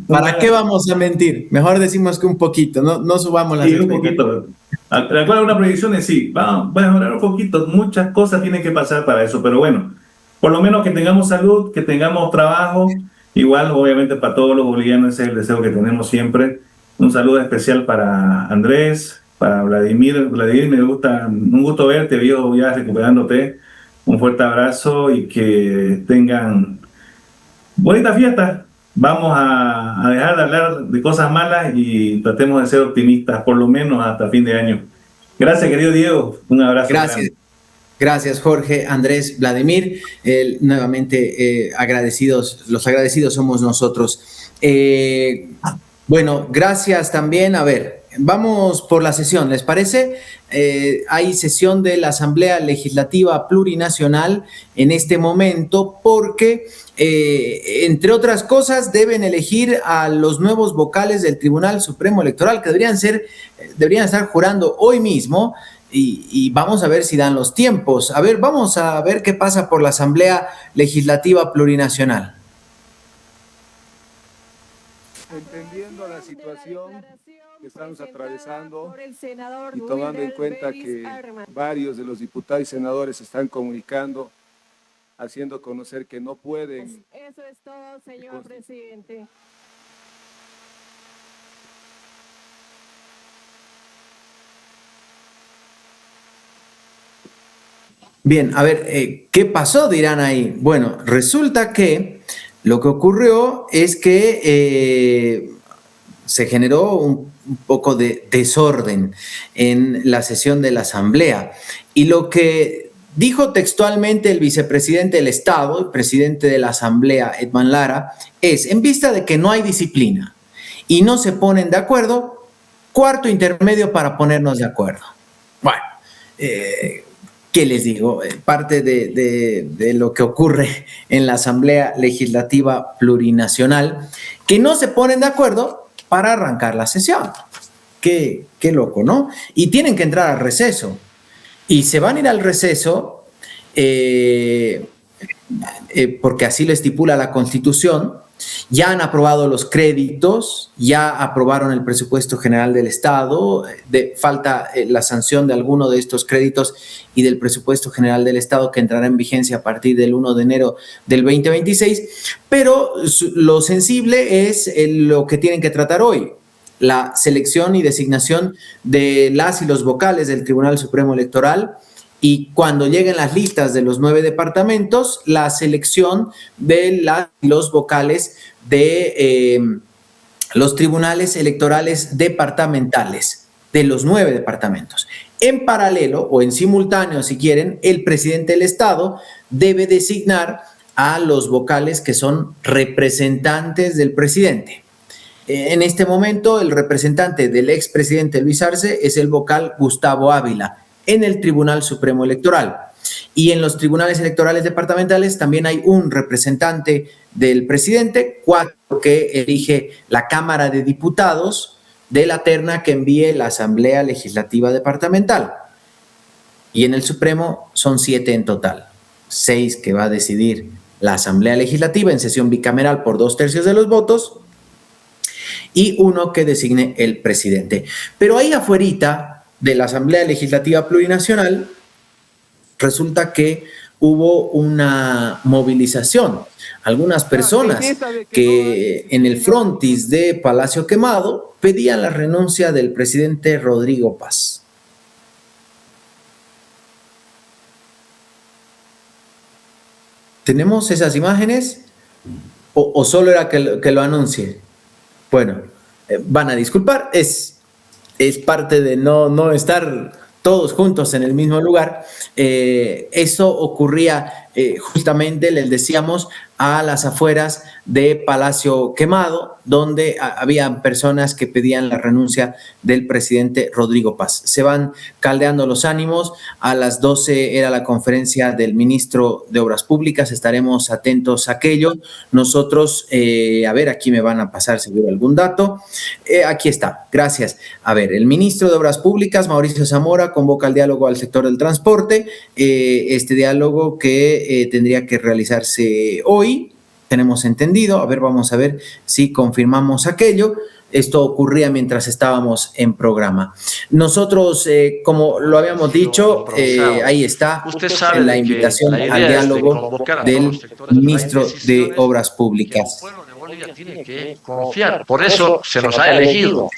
[SPEAKER 2] ¿Para qué vamos a mentir? Mejor decimos que un poquito, no subamos las expectativas.
[SPEAKER 5] Un poquito. De acuerdo a una predicción, sí, vamos a mejorar un poquito. Muchas cosas tienen que pasar para eso, pero bueno, por lo menos que tengamos salud, que tengamos trabajo. Igual, obviamente, para todos los bolivianos ese es el deseo que tenemos siempre. Un saludo especial para Andrés, para Vladimir. Vladimir, un gusto verte, viejo, ya recuperándote. Un fuerte abrazo y que tengan bonitas fiestas. Vamos a dejar de hablar de cosas malas y tratemos de ser optimistas, por lo menos hasta fin de año. Gracias, querido Diego. Un abrazo.
[SPEAKER 2] Gracias.
[SPEAKER 5] Grande.
[SPEAKER 2] Gracias, Jorge, Andrés, Vladimir. Nuevamente los agradecidos somos nosotros. Bueno, gracias también. A ver, vamos por la sesión, ¿les parece? Hay sesión de la Asamblea Legislativa Plurinacional en este momento porque, entre otras cosas, deben elegir a los nuevos vocales del Tribunal Supremo Electoral que deberían estar jurando hoy mismo. Y vamos a ver si dan los tiempos. A ver, vamos a ver qué pasa por la Asamblea Legislativa Plurinacional.
[SPEAKER 7] Entendiendo la situación que estamos atravesando y tomando en cuenta que varios de los diputados y senadores están comunicando, haciendo conocer que no pueden.
[SPEAKER 8] Eso es todo, señor presidente.
[SPEAKER 2] Bien, a ver, ¿qué pasó? Dirán ahí. Bueno, resulta que lo que ocurrió es que se generó un poco de desorden en la sesión de la Asamblea. Y lo que dijo textualmente el vicepresidente del Estado, el presidente de la Asamblea, Edman Lara, es: en vista de que no hay disciplina y no se ponen de acuerdo, cuarto intermedio para ponernos de acuerdo. Bueno, ¿qué les digo? Parte de lo que ocurre en la Asamblea Legislativa Plurinacional, que no se ponen de acuerdo para arrancar la sesión. Qué loco, ¿no? Y tienen que entrar al receso. Y se van a ir al receso porque así lo estipula la Constitución. Ya han aprobado los créditos, ya aprobaron el presupuesto general del Estado, falta la sanción de alguno de estos créditos y del presupuesto general del Estado que entrará en vigencia a partir del 1 de enero del 2026, pero lo sensible es lo que tienen que tratar hoy: la selección y designación de las y los vocales del Tribunal Supremo Electoral. Y cuando lleguen las listas de los 9 departamentos, la selección de los vocales de los tribunales electorales departamentales. de los 9 departamentos. En paralelo o en simultáneo, si quieren, el presidente del Estado debe designar a los vocales que son representantes del presidente. En este momento, el representante del expresidente Luis Arce es el vocal Gustavo Ávila en el Tribunal Supremo Electoral. Y en los tribunales electorales departamentales también hay un representante del presidente, 4 que elige la Cámara de Diputados de la terna que envíe la Asamblea Legislativa Departamental. Y en el Supremo son 7 en total, 6 que va a decidir la Asamblea Legislativa en sesión bicameral por 2/3 de los votos y 1 que designe el presidente. Pero ahí afuerita de la Asamblea Legislativa Plurinacional resulta que hubo una movilización. Algunas personas que en el frontis de Palacio Quemado pedían la renuncia del presidente Rodrigo Paz. ¿Tenemos esas imágenes? ¿O solo era que lo anuncie? Bueno, van a disculpar, es parte de no estar todos juntos en el mismo lugar. Eso ocurría justamente, les decíamos, a las afueras de Palacio Quemado, donde había personas que pedían la renuncia del presidente Rodrigo Paz. Se van caldeando los ánimos. A las 12 era la conferencia del ministro de Obras Públicas. Estaremos atentos a aquello. Nosotros, a ver, aquí me van a pasar seguro algún dato. Aquí está, gracias. A ver, el ministro de Obras Públicas, Mauricio Zamora, convoca al diálogo al sector del transporte. Este diálogo que tendría que realizarse hoy, tenemos entendido. A ver, vamos a ver si confirmamos aquello. Esto ocurría mientras estábamos en programa. Nosotros, como lo habíamos dicho, ahí está la invitación al diálogo del ministro de Obras Públicas.
[SPEAKER 9] El pueblo de Bolivia tiene que confiar, por eso se nos ha elegido.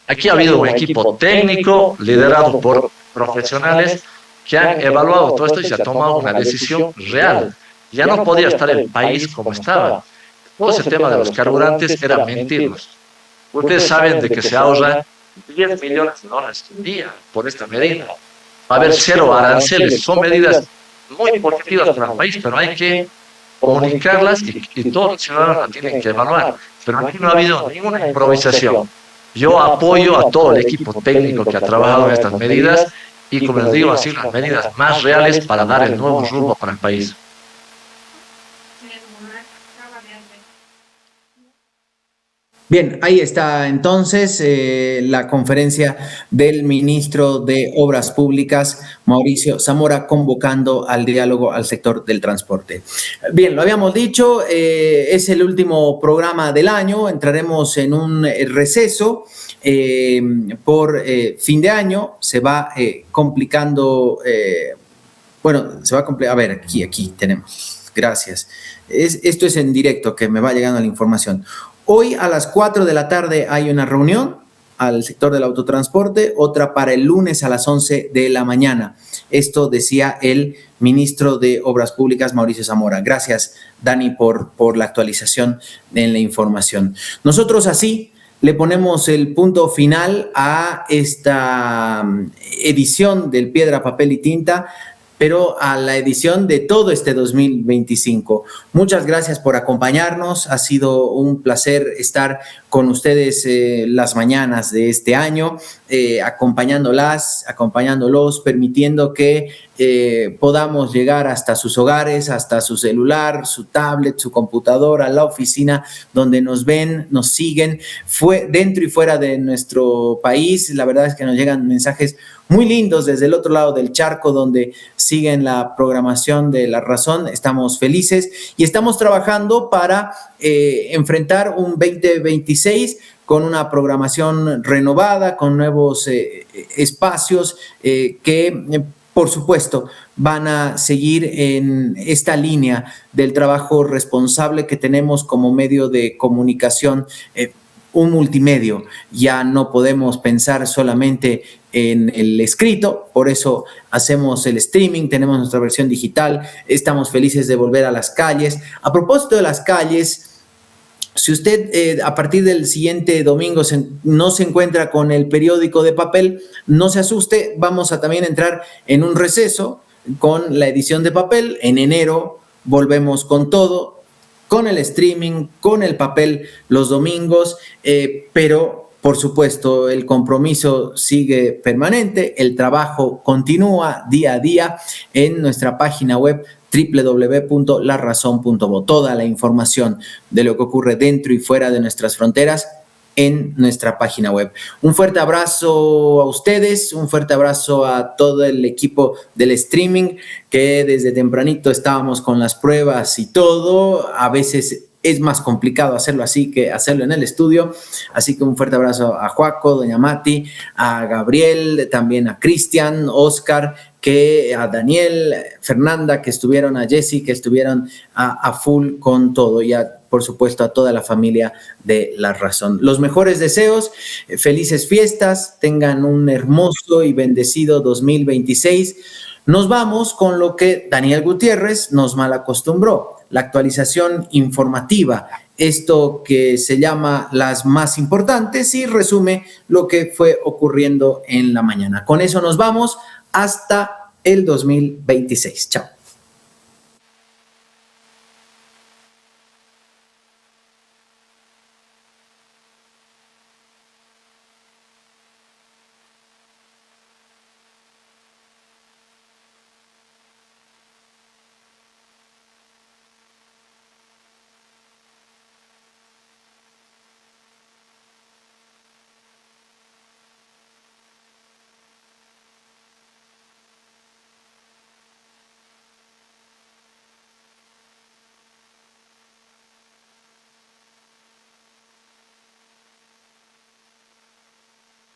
[SPEAKER 9] Aquí ha habido un equipo técnico liderado por profesionales que han evaluado todo esto y se ha tomado una decisión real. Ya no podía estar el país como estaba. Todo ese tema de los carburantes era mentirnos. Ustedes saben de que se ahorra 10 millones de dólares al día por esta medida. Va a haber 0 aranceles. Son medidas muy positivas para el país, pero hay que comunicarlas y todos los ciudadanos las tienen que evaluar. Pero aquí no ha habido ninguna improvisación. Yo apoyo a todo el equipo técnico que ha trabajado en estas medidas y, como les digo, han sido las medidas más reales para dar el nuevo rumbo para el país.
[SPEAKER 2] Bien, ahí está entonces la conferencia del ministro de Obras Públicas, Mauricio Zamora, convocando al diálogo al sector del transporte. Bien, lo habíamos dicho, es el último programa del año, entraremos en un receso por fin de año, se va complicando, a ver, aquí tenemos, gracias. Esto es en directo, que me va llegando la información. Hoy a las 4 de la tarde hay una reunión al sector del autotransporte, otra para el lunes a las 11 de la mañana. Esto decía el ministro de Obras Públicas, Mauricio Zamora. Gracias, Dani, por la actualización en la información. Nosotros así le ponemos el punto final a esta edición del Piedra, Papel y Tinta, pero a la edición de todo este 2025. Muchas gracias por acompañarnos. Ha sido un placer estar con ustedes las mañanas de este año, acompañándolos, permitiendo que podamos llegar hasta sus hogares, hasta su celular, su tablet, su computadora, la oficina, donde nos ven, nos siguen, dentro y fuera de nuestro país. La verdad es que nos llegan mensajes muy lindos desde el otro lado del charco, donde siguen la programación de La Razón. Estamos felices y estamos trabajando para enfrentar un 2026 con una programación renovada, con nuevos espacios que, por supuesto, van a seguir en esta línea del trabajo responsable que tenemos como medio de comunicación, un multimedio. Ya no podemos pensar solamente en el escrito, por eso hacemos el streaming, tenemos nuestra versión digital, estamos felices de volver a las calles. A propósito de las calles, Si usted a partir del siguiente domingo no se encuentra con el periódico de papel, no se asuste, vamos a también entrar en un receso con la edición de papel. En enero volvemos con todo, con el streaming, con el papel los domingos, pero por supuesto el compromiso sigue permanente, el trabajo continúa día a día en nuestra página web www.larazón.bo. Toda la información de lo que ocurre dentro y fuera de nuestras fronteras en nuestra página web. Un fuerte abrazo a ustedes, un fuerte abrazo a todo el equipo del streaming, que desde tempranito estábamos con las pruebas y todo. A veces es más complicado hacerlo así que hacerlo en el estudio. Así que un fuerte abrazo a Joaco, doña Mati, a Gabriel, también a Cristian, Oscar, a Daniel, Fernanda, que estuvieron, a Jessy, que estuvieron a full con todo, y por supuesto a toda la familia de La Razón. Los mejores deseos, felices fiestas, tengan un hermoso y bendecido 2026. Nos vamos con lo que Daniel Gutiérrez nos malacostumbró, la actualización informativa, esto que se llama Las Más Importantes, y resume lo que fue ocurriendo en la mañana. Con eso nos vamos hasta el 2026. Chao.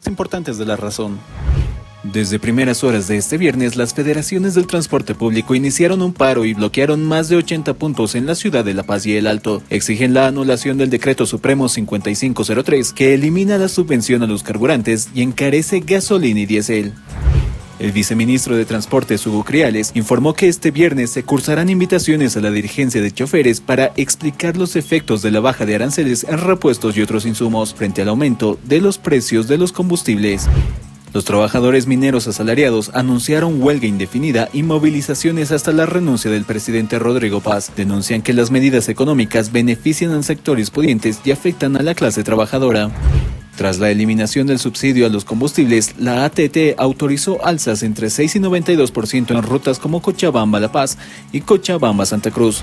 [SPEAKER 10] Importantes de La Razón. Desde primeras horas de este viernes, las federaciones del transporte público iniciaron un paro y bloquearon más de 80 puntos en la ciudad de La Paz y El Alto. Exigen la anulación del Decreto Supremo 5503, que elimina la subvención a los carburantes y encarece gasolina y diésel. El viceministro de Transportes, Hugo Criales, informó que este viernes se cursarán invitaciones a la dirigencia de choferes para explicar los efectos de la baja de aranceles en repuestos y otros insumos frente al aumento de los precios de los combustibles. Los trabajadores mineros asalariados anunciaron huelga indefinida y movilizaciones hasta la renuncia del presidente Rodrigo Paz. Denuncian que las medidas económicas benefician a sectores pudientes y afectan a la clase trabajadora. Tras la eliminación del subsidio a los combustibles, la ATT autorizó alzas entre 6 y 92% en rutas como Cochabamba-La Paz y Cochabamba-Santa Cruz.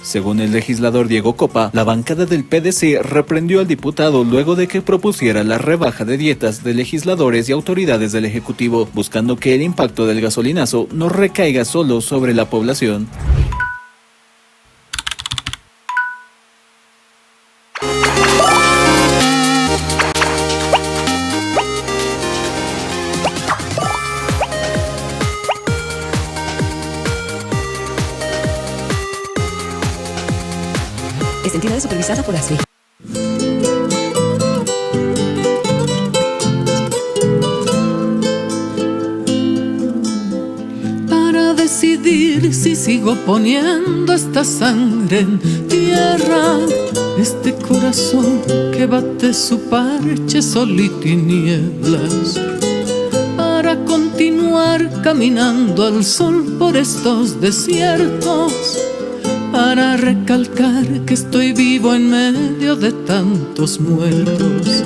[SPEAKER 10] Según el legislador Diego Copa, la bancada del PDC reprendió al diputado luego de que propusiera la rebaja de dietas de legisladores y autoridades del Ejecutivo, buscando que el impacto del gasolinazo no recaiga solo sobre la población.
[SPEAKER 11] Entidades supervisadas por la SFE.
[SPEAKER 3] Para decidir si sigo poniendo esta sangre en tierra, este corazón que bate su parche sol y tinieblas, para continuar caminando al sol por estos desiertos, para recalcar que estoy vivo en medio de tantos muertos,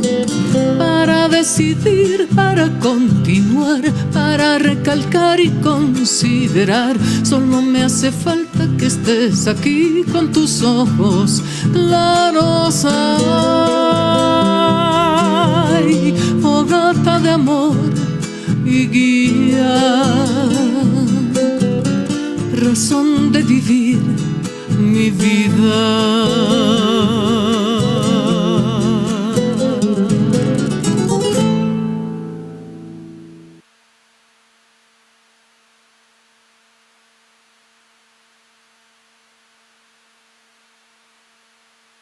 [SPEAKER 3] para decidir, para continuar, para recalcar y considerar. Solo me hace falta que estés aquí con tus ojos claros. Ay, fogata de amor y guía, razón de vivir mi vida.